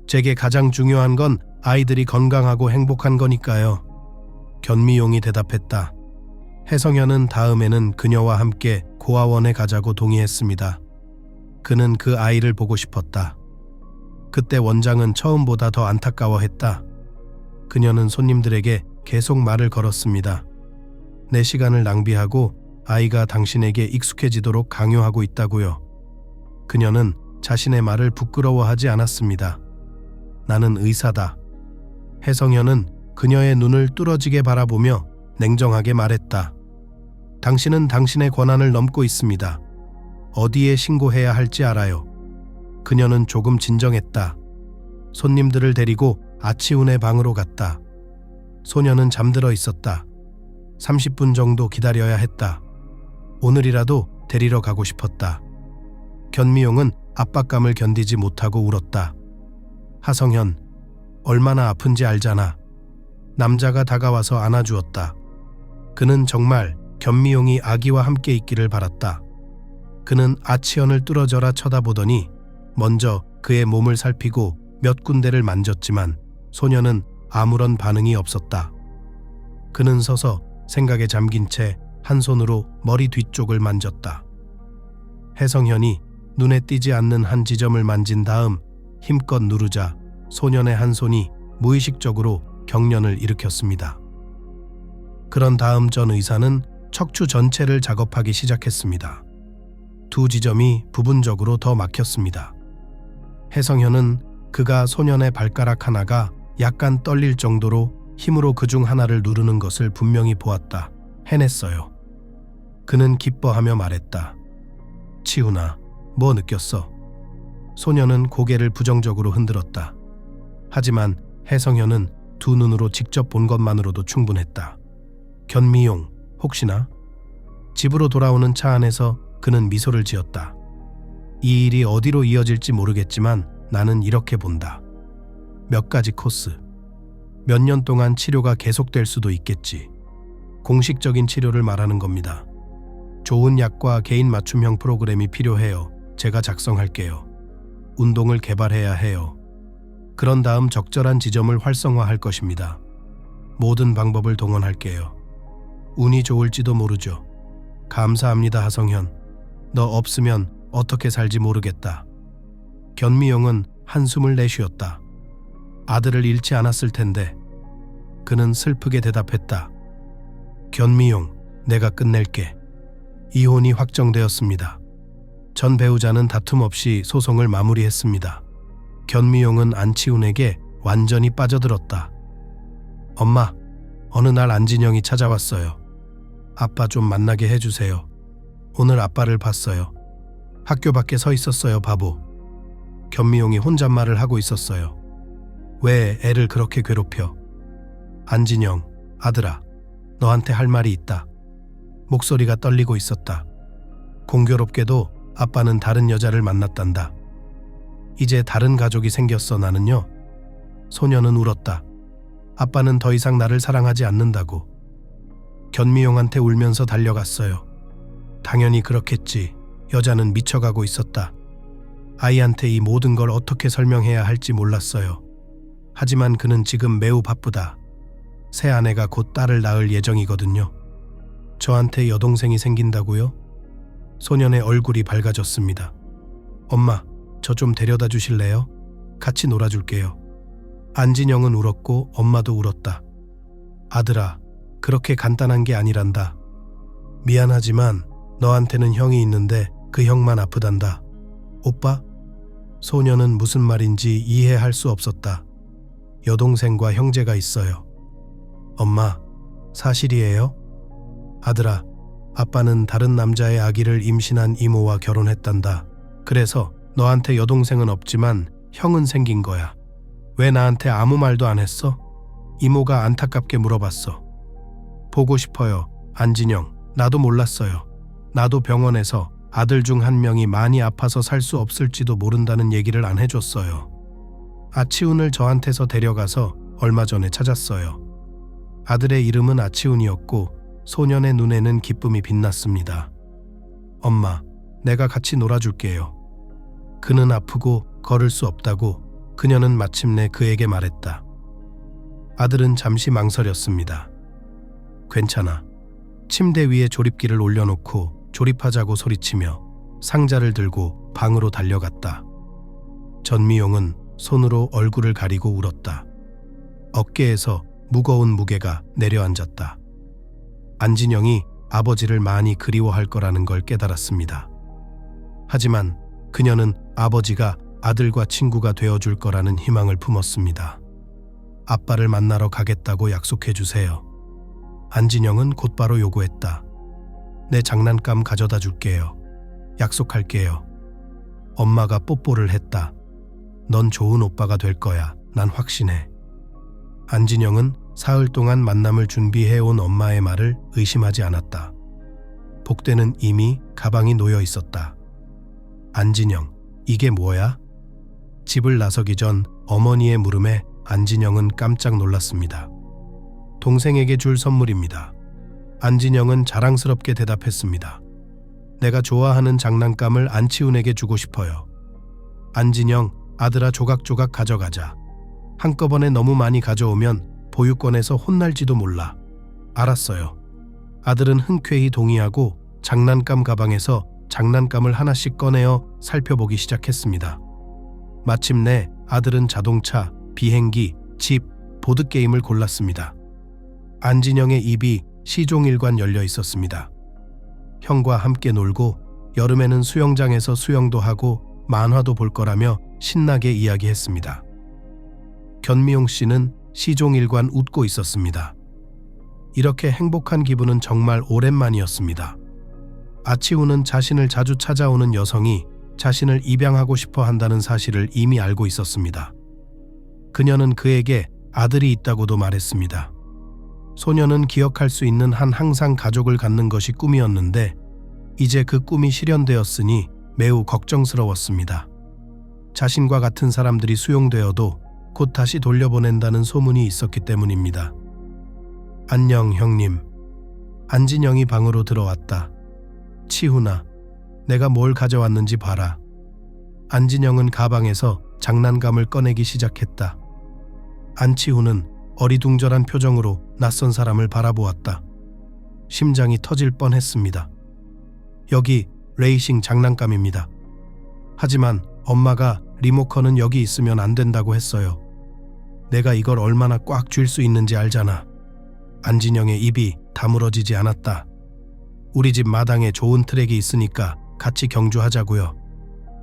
S1: 제게 가장 중요한 건 아이들이 건강하고 행복한 거니까요. 견미용이 대답했다. 혜성현은 다음에는 그녀와 함께 고아원에 가자고 동의했습니다. 그는 그 아이를 보고 싶었다. 그때 원장은 처음보다 더 안타까워했다. 그녀는 손님들에게 계속 말을 걸었습니다. 내 시간을 낭비하고 아이가 당신에게 익숙해지도록 강요하고 있다고요. 그녀는 자신의 말을 부끄러워하지 않았습니다. 나는 의사다. 혜성현은 그녀의 눈을 뚫어지게 바라보며 냉정하게 말했다. 당신은 당신의 권한을 넘고 있습니다. 어디에 신고해야 할지 알아요. 그녀는 조금 진정했다. 손님들을 데리고 아치훈의 방으로 갔다. 소녀는 잠들어 있었다. 30분 정도 기다려야 했다. 오늘이라도 데리러 가고 싶었다. 견미용은 압박감을 견디지 못하고 울었다. 하성현, 얼마나 아픈지 알잖아. 남자가 다가와서 안아주었다. 그는 정말 견미용이 아기와 함께 있기를 바랐다. 그는 아치현을 뚫어져라 쳐다보더니 먼저 그의 몸을 살피고 몇 군데를 만졌지만 소녀는 아무런 반응이 없었다. 그는 서서 생각에 잠긴 채 한 손으로 머리 뒤쪽을 만졌다. 혜성현이 눈에 띄지 않는 한 지점을 만진 다음 힘껏 누르자 소년의 한 손이 무의식적으로 경련을 일으켰습니다. 그런 다음 전 의사는 척추 전체를 작업하기 시작했습니다. 두 지점이 부분적으로 더 막혔습니다. 혜성현은 그가 소년의 발가락 하나가 약간 떨릴 정도로 힘으로 그중 하나를 누르는 것을 분명히 보았다. 해냈어요. 그는 기뻐하며 말했다. 치훈아, 뭐 느꼈어? 소년은 고개를 부정적으로 흔들었다. 하지만 혜성현은 두 눈으로 직접 본 것만으로도 충분했다. 견미용, 혹시나? 집으로 돌아오는 차 안에서 그는 미소를 지었다. 이 일이 어디로 이어질지 모르겠지만 나는 이렇게 본다. 몇 가지 코스. 몇 년 동안 치료가 계속될 수도 있겠지. 공식적인 치료를 말하는 겁니다. 좋은 약과 개인 맞춤형 프로그램이 필요해요. 제가 작성할게요. 운동을 개발해야 해요. 그런 다음 적절한 지점을 활성화할 것입니다. 모든 방법을 동원할게요. 운이 좋을지도 모르죠. 감사합니다, 하성현. 너 없으면 어떻게 살지 모르겠다. 견미용은 한숨을 내쉬었다. 아들을 잃지 않았을 텐데. 그는 슬프게 대답했다. 견미용, 내가 끝낼게. 이혼이 확정되었습니다. 전 배우자는 다툼 없이 소송을 마무리했습니다. 견미용은 안치훈에게 완전히 빠져들었다. 엄마, 어느 날 안진영이 찾아왔어요. 아빠 좀 만나게 해주세요. 오늘 아빠를 봤어요. 학교 밖에 서 있었어요, 바보. 견미용이 혼잣말을 하고 있었어요. 왜 애를 그렇게 괴롭혀? 안진영, 아들아, 너한테 할 말이 있다. 목소리가 떨리고 있었다. 공교롭게도 아빠는 다른 여자를 만났단다. 이제 다른 가족이 생겼어, 나는요. 소녀는 울었다. 아빠는 더 이상 나를 사랑하지 않는다고. 견미용한테 울면서 달려갔어요. 당연히 그렇겠지. 여자는 미쳐가고 있었다. 아이한테 이 모든 걸 어떻게 설명해야 할지 몰랐어요. 하지만 그는 지금 매우 바쁘다. 새 아내가 곧 딸을 낳을 예정이거든요. 저한테 여동생이 생긴다고요? 소년의 얼굴이 밝아졌습니다. 엄마, 저 좀 데려다 주실래요? 같이 놀아줄게요. 안진영은 울었고 엄마도 울었다. 아들아, 그렇게 간단한 게 아니란다. 미안하지만 너한테는 형이 있는데 그 형만 아프단다. 오빠? 소녀는 무슨 말인지 이해할 수 없었다. 여동생과 형제가 있어요. 엄마, 사실이에요? 아들아, 아빠는 다른 남자의 아기를 임신한 이모와 결혼했단다. 그래서 너한테 여동생은 없지만 형은 생긴 거야. 왜 나한테 아무 말도 안 했어? 이모가 안타깝게 물어봤어. 보고 싶어요, 안진영. 나도 몰랐어요. 나도 병원에서 아들 중 한 명이 많이 아파서 살 수 없을지도 모른다는 얘기를 안 해줬어요. 아치훈을 저한테서 데려가서 얼마 전에 찾았어요. 아들의 이름은 아치훈이었고 소년의 눈에는 기쁨이 빛났습니다. 엄마, 내가 같이 놀아줄게요. 그는 아프고 걸을 수 없다고 그녀는 마침내 그에게 말했다. 아들은 잠시 망설였습니다. 괜찮아. 침대 위에 조립기를 올려놓고 조립하자고 소리치며 상자를 들고 방으로 달려갔다. 전미용은 손으로 얼굴을 가리고 울었다. 어깨에서 무거운 무게가 내려앉았다. 안진영이 아버지를 많이 그리워할 거라는 걸 깨달았습니다. 하지만 그녀는 아버지가 아들과 친구가 되어줄 거라는 희망을 품었습니다. 아빠를 만나러 가겠다고 약속해 주세요. 안진영은 곧바로 요구했다. 내 장난감 가져다 줄게요. 약속할게요. 엄마가 뽀뽀를 했다. 넌 좋은 오빠가 될 거야. 난 확신해. 안진영은 사흘 동안 만남을 준비해온 엄마의 말을 의심하지 않았다. 복대는 이미 가방이 놓여 있었다. 안진영, 이게 뭐야? 집을 나서기 전 어머니의 물음에 안진영은 깜짝 놀랐습니다. 동생에게 줄 선물입니다. 안진영은 자랑스럽게 대답했습니다. 내가 좋아하는 장난감을 안치훈에게 주고 싶어요. 안진영, 아들아 조각조각 가져가자. 한꺼번에 너무 많이 가져오면 보육원에서 혼날지도 몰라. 알았어요. 아들은 흔쾌히 동의하고 장난감 가방에서 장난감을 하나씩 꺼내어 살펴보기 시작했습니다. 마침내 아들은 자동차, 비행기, 집, 보드게임을 골랐습니다. 안진영의 입이 시종일관 열려 있었습니다. 형과 함께 놀고 여름에는 수영장에서 수영도 하고 만화도 볼 거라며 신나게 이야기했습니다. 견미용 씨는 시종일관 웃고 있었습니다. 이렇게 행복한 기분은 정말 오랜만이었습니다. 아치훈은 자신을 자주 찾아오는 여성이 자신을 입양하고 싶어 한다는 사실을 이미 알고 있었습니다. 그녀는 그에게 아들이 있다고도 말했습니다. 소녀는 기억할 수 있는 한 항상 가족을 갖는 것이 꿈이었는데 이제 그 꿈이 실현되었으니 매우 걱정스러웠습니다. 자신과 같은 사람들이 수용되어도 곧 다시 돌려보낸다는 소문이 있었기 때문입니다. 안녕, 형님. 안진영이 방으로 들어왔다. 치훈아, 내가 뭘 가져왔는지 봐라. 안진영은 가방에서 장난감을 꺼내기 시작했다. 안치훈은 어리둥절한 표정으로 낯선 사람을 바라보았다. 심장이 터질 뻔했습니다. 여기 레이싱 장난감입니다. 하지만 엄마가 리모컨은 여기 있으면 안 된다고 했어요. 내가 이걸 얼마나 꽉 쥘 수 있는지 알잖아. 안진영의 입이 다물어지지 않았다. 우리 집 마당에 좋은 트랙이 있으니까 같이 경주하자고요.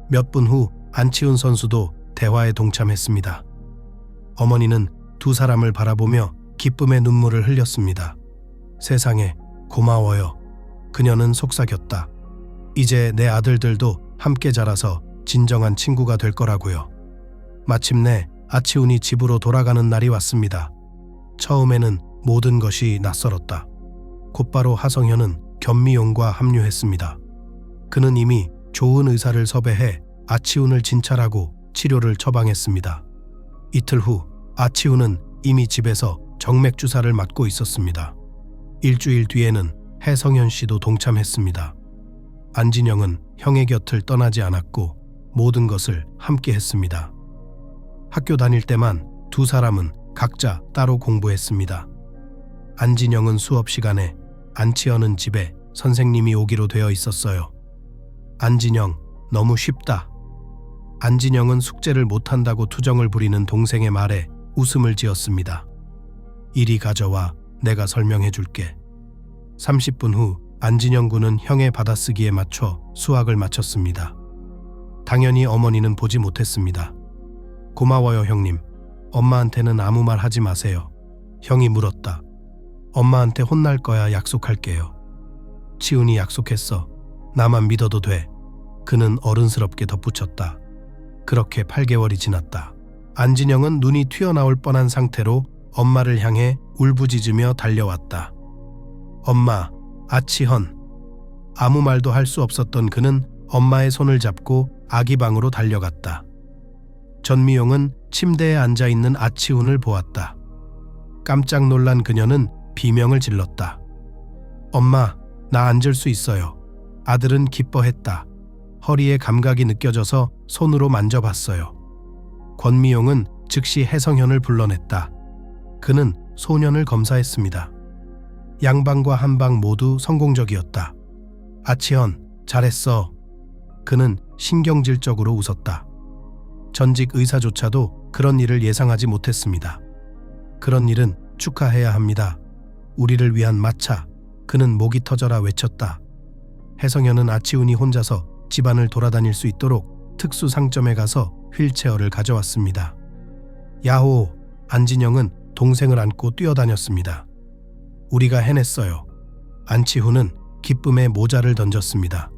S1: 몇 분 후 안치훈 선수도 대화에 동참했습니다. 어머니는 두 사람을 바라보며 기쁨의 눈물을 흘렸습니다. 세상에, 고마워요. 그녀는 속삭였다. 이제 내 아들들도 함께 자라서 진정한 친구가 될 거라고요. 마침내 아치훈이 집으로 돌아가는 날이 왔습니다. 처음에는 모든 것이 낯설었다. 곧바로 하성현은 견미용과 합류했습니다. 그는 이미 좋은 의사를 섭외해 아치훈을 진찰하고 치료를 처방했습니다. 이틀 후 아치훈은 이미 집에서 정맥 주사를 맞고 있었습니다. 일주일 뒤에는 해성현 씨도 동참했습니다. 안진영은 형의 곁을 떠나지 않았고 모든 것을 함께 했습니다. 학교 다닐 때만 두 사람은 각자 따로 공부했습니다. 안진영은 수업 시간에, 안치현은 집에 선생님이 오기로 되어 있었어요. 안진영, 너무 쉽다. 안진영은 숙제를 못한다고 투정을 부리는 동생의 말에 웃음을 지었습니다. 이리 가져와, 내가 설명해 줄게. 30분 후 안진영 군은 형의 받아쓰기에 맞춰 수학을 마쳤습니다. 당연히 어머니는 보지 못했습니다. 고마워요, 형님. 엄마한테는 아무 말 하지 마세요. 형이 물었다. 엄마한테 혼날 거야, 약속할게요. 치훈이 약속했어. 나만 믿어도 돼. 그는 어른스럽게 덧붙였다. 그렇게 8개월이 지났다. 안진영은 눈이 튀어나올 뻔한 상태로 엄마를 향해 울부짖으며 달려왔다. 엄마, 아치헌. 아무 말도 할 수 없었던 그는 엄마의 손을 잡고 아기 방으로 달려갔다. 전미용은 침대에 앉아있는 아치훈을 보았다. 깜짝 놀란 그녀는 비명을 질렀다. 엄마, 나 앉을 수 있어요. 아들은 기뻐했다. 허리에 감각이 느껴져서 손으로 만져봤어요. 권미용은 즉시 해성현을 불러냈다. 그는 소년을 검사했습니다. 양방과 한방 모두 성공적이었다. 아치헌, 잘했어. 그는 신경질적으로 웃었다. 전직 의사조차도 그런 일을 예상하지 못했습니다. 그런 일은 축하해야 합니다. 우리를 위한 마차. 그는 목이 터져라 외쳤다. 해성현은 아치훈이 혼자서 집안을 돌아다닐 수 있도록 특수 상점에 가서 휠체어를 가져왔습니다. 야호! 안진영은 동생을 안고 뛰어다녔습니다. 우리가 해냈어요. 안치훈은 기쁨의 모자를 던졌습니다.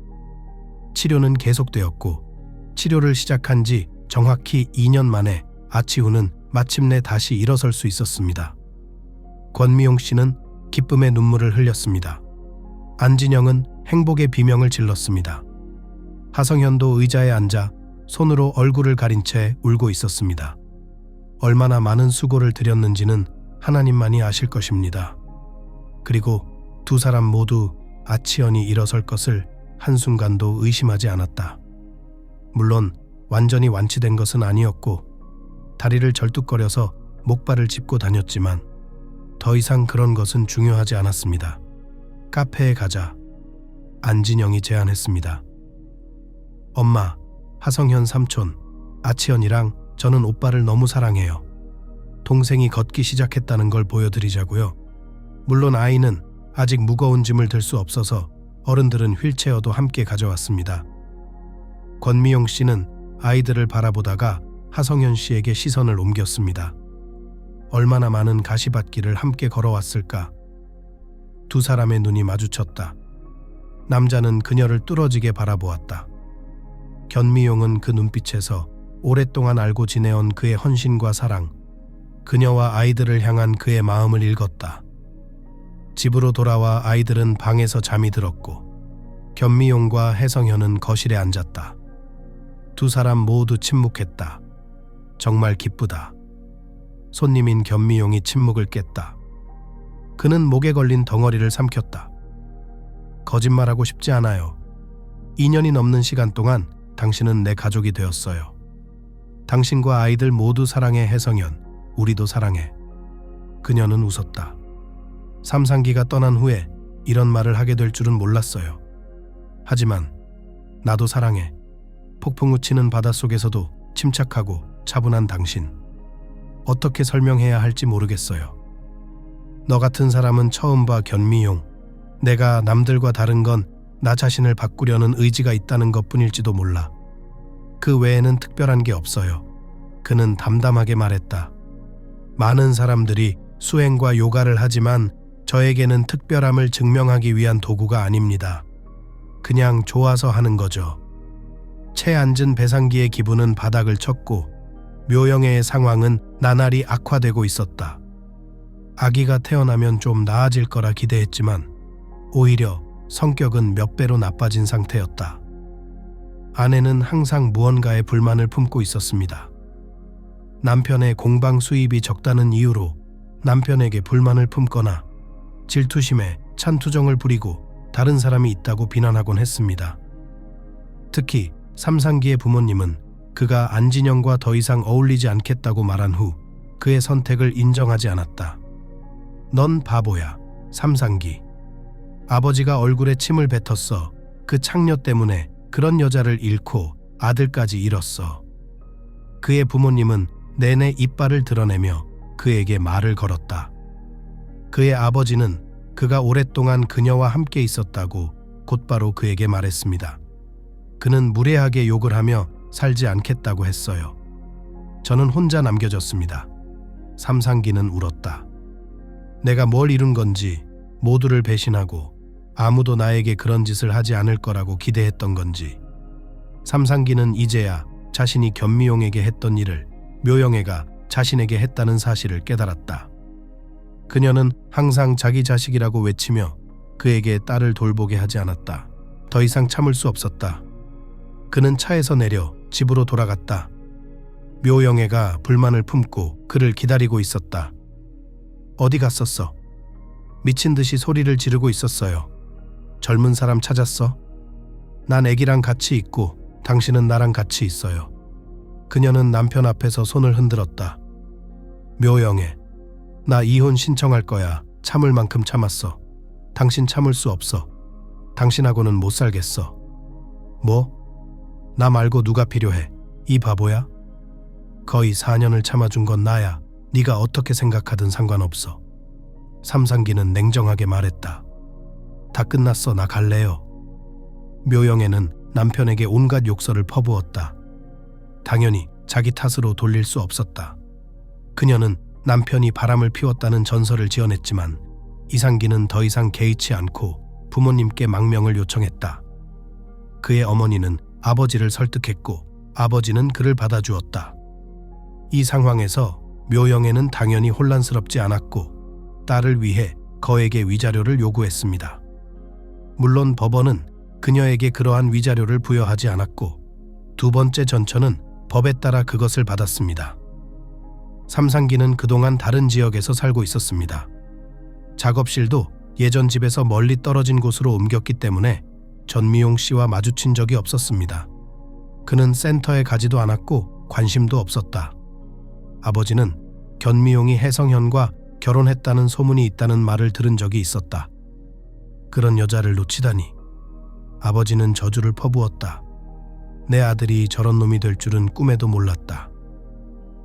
S1: 치료는 계속되었고 치료를 시작한 지 정확히 2년 만에 아치훈은 마침내 다시 일어설 수 있었습니다. 권미용 씨는 기쁨의 눈물을 흘렸습니다. 안진영은 행복의 비명을 질렀습니다. 하성현도 의자에 앉아 손으로 얼굴을 가린 채 울고 있었습니다. 얼마나 많은 수고를 드렸는지는 하나님만이 아실 것입니다. 그리고 두 사람 모두 아치현이 일어설 것을 한순간도 의심하지 않았다. 물론 완전히 완치된 것은 아니었고 다리를 절뚝거려서 목발을 짚고 다녔지만 더 이상 그런 것은 중요하지 않았습니다. 카페에 가자. 안진영이 제안했습니다. 엄마, 하성현 삼촌, 아치현이랑 저는 오빠를 너무 사랑해요. 동생이 걷기 시작했다는 걸 보여드리자고요. 물론 아이는 아직 무거운 짐을 들 수 없어서 어른들은 휠체어도 함께 가져왔습니다. 권미용 씨는 아이들을 바라보다가 하성현 씨에게 시선을 옮겼습니다. 얼마나 많은 가시밭길을 함께 걸어왔을까. 두 사람의 눈이 마주쳤다. 남자는 그녀를 뚫어지게 바라보았다. 견미용은 그 눈빛에서 오랫동안 알고 지내온 그의 헌신과 사랑, 그녀와 아이들을 향한 그의 마음을 읽었다. 집으로 돌아와 아이들은 방에서 잠이 들었고 견미용과 해성현은 거실에 앉았다. 두 사람 모두 침묵했다. 정말 기쁘다. 손님인 견미용이 침묵을 깼다. 그는 목에 걸린 덩어리를 삼켰다. 거짓말하고 싶지 않아요. 2년이 넘는 시간 동안 당신은 내 가족이 되었어요. 당신과 아이들 모두 사랑해, 해성현. 우리도 사랑해. 그녀는 웃었다. 삼상기가 떠난 후에 이런 말을 하게 될 줄은 몰랐어요. 하지만 나도 사랑해. 폭풍 우치는 바닷속에서도 침착하고 차분한 당신. 어떻게 설명해야 할지 모르겠어요. 너 같은 사람은 처음 봐, 견미용. 내가 남들과 다른 건 나 자신을 바꾸려는 의지가 있다는 것뿐일지도 몰라. 그 외에는 특별한 게 없어요. 그는 담담하게 말했다. 많은 사람들이 수행과 요가를 하지만 저에게는 특별함을 증명하기 위한 도구가 아닙니다. 그냥 좋아서 하는 거죠. 채 앉은 배상기의 기분은 바닥을 쳤고 묘영애의 상황은 나날이 악화되고 있었다. 아기가 태어나면 좀 나아질 거라 기대했지만 오히려 성격은 몇 배로 나빠진 상태였다. 아내는 항상 무언가에 불만을 품고 있었습니다. 남편의 공방 수입이 적다는 이유로 남편에게 불만을 품거나 질투심에 찬투정을 부리고 다른 사람이 있다고 비난하곤 했습니다. 특히 삼상기의 부모님은 그가 안진영과 더 이상 어울리지 않겠다고 말한 후 그의 선택을 인정하지 않았다. 넌 바보야, 삼상기. 아버지가 얼굴에 침을 뱉었어. 그 창녀 때문에 그런 여자를 잃고 아들까지 잃었어. 그의 부모님은 내내 이빨을 드러내며 그에게 말을 걸었다. 그의 아버지는 그가 오랫동안 그녀와 함께 있었다고 곧바로 그에게 말했습니다. 그는 무례하게 욕을 하며 살지 않겠다고 했어요. 저는 혼자 남겨졌습니다. 삼상기는 울었다. 내가 뭘 잃은 건지, 모두를 배신하고 아무도 나에게 그런 짓을 하지 않을 거라고 기대했던 건지. 삼상기는 이제야 자신이 견미용에게 했던 일을 묘영애가 자신에게 했다는 사실을 깨달았다. 그녀는 항상 자기 자식이라고 외치며 그에게 딸을 돌보게 하지 않았다. 더 이상 참을 수 없었다. 그는 차에서 내려 집으로 돌아갔다. 묘영애가 불만을 품고 그를 기다리고 있었다. 어디 갔었어? 미친 듯이 소리를 지르고 있었어요. 젊은 사람 찾았어? 난 애기랑 같이 있고 당신은 나랑 같이 있어요. 그녀는 남편 앞에서 손을 흔들었다. 묘영애, 나 이혼 신청할 거야. 참을 만큼 참았어. 당신 참을 수 없어. 당신하고는 못 살겠어. 뭐? 나 말고 누가 필요해? 이 바보야? 거의 4년을 참아준 건 나야. 네가 어떻게 생각하든 상관없어. 삼상기는 냉정하게 말했다. 다 끝났어. 나 갈래요. 묘영애는 남편에게 온갖 욕설을 퍼부었다. 당연히 자기 탓으로 돌릴 수 없었다. 그녀는 남편이 바람을 피웠다는 전설을 지어냈지만 이상기는 더 이상 개의치 않고 부모님께 망명을 요청했다. 그의 어머니는 아버지를 설득했고 아버지는 그를 받아주었다. 이 상황에서 묘영애는 당연히 혼란스럽지 않았고 딸을 위해 거액의 위자료를 요구했습니다. 물론 법원은 그녀에게 그러한 위자료를 부여하지 않았고 두 번째 전처는 법에 따라 그것을 받았습니다. 삼상기는 그동안 다른 지역에서 살고 있었습니다. 작업실도 예전 집에서 멀리 떨어진 곳으로 옮겼기 때문에 전미용 씨와 마주친 적이 없었습니다. 그는 센터에 가지도 않았고 관심도 없었다. 아버지는 견미용이 혜성현과 결혼했다는 소문이 있다는 말을 들은 적이 있었다. 그런 여자를 놓치다니. 아버지는 저주를 퍼부었다. 내 아들이 저런 놈이 될 줄은 꿈에도 몰랐다.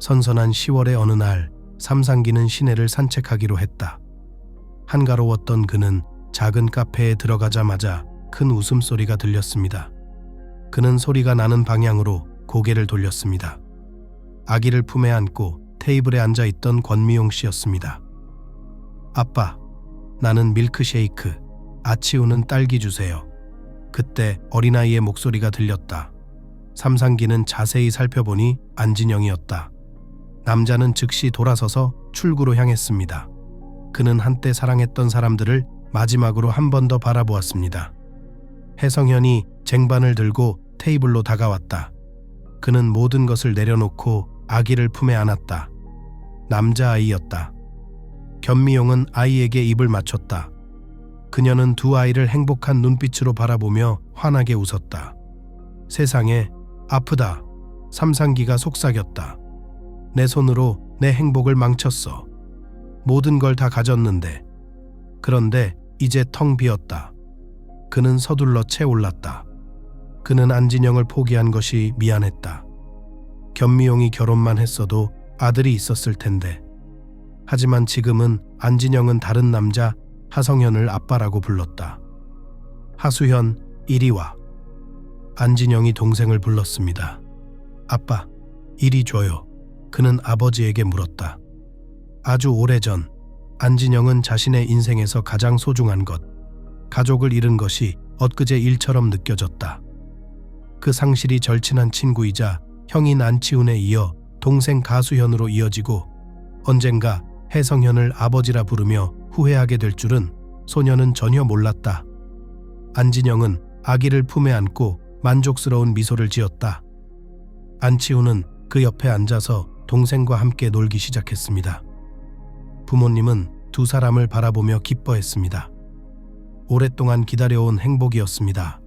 S1: 선선한 10월의 어느 날 삼상기는 시내를 산책하기로 했다. 한가로웠던 그는 작은 카페에 들어가자마자 큰 웃음소리가 들렸습니다. 그는 소리가 나는 방향으로 고개를 돌렸습니다. 아기를 품에 안고 테이블에 앉아있던 권미용 씨였습니다. 아빠, 나는 밀크쉐이크, 아치우는 딸기 주세요. 그때 어린아이의 목소리가 들렸다. 삼상기는 자세히 살펴보니 안진영이었다. 남자는 즉시 돌아서서 출구로 향했습니다. 그는 한때 사랑했던 사람들을 마지막으로 한 번 더 바라보았습니다. 혜성현이 쟁반을 들고 테이블로 다가왔다. 그는 모든 것을 내려놓고 아기를 품에 안았다. 남자아이였다. 견미용은 아이에게 입을 맞췄다. 그녀는 두 아이를 행복한 눈빛으로 바라보며 환하게 웃었다. 세상에, 아프다. 삼상기가 속삭였다. 내 손으로 내 행복을 망쳤어. 모든 걸 다 가졌는데. 그런데 이제 텅 비었다. 그는 서둘러 채 올랐다. 그는 안진영을 포기한 것이 미안했다. 견미용이 결혼만 했어도 아들이 있었을 텐데. 하지만 지금은 안진영은 다른 남자 하성현을 아빠라고 불렀다. 하수현, 이리 와. 안진영이 동생을 불렀습니다. 아빠, 이리 줘요. 그는 아버지에게 물었다. 아주 오래전 안진영은 자신의 인생에서 가장 소중한 것, 가족을 잃은 것이 엊그제 일처럼 느껴졌다. 그 상실이 절친한 친구이자 형인 안치훈에 이어 동생 가수현으로 이어지고 언젠가 혜성현을 아버지라 부르며 후회하게 될 줄은 소녀는 전혀 몰랐다. 안진영은 아기를 품에 안고 만족스러운 미소를 지었다. 안치훈은 그 옆에 앉아서 동생과 함께 놀기 시작했습니다. 부모님은 두 사람을 바라보며 기뻐했습니다. 오랫동안 기다려온 행복이었습니다.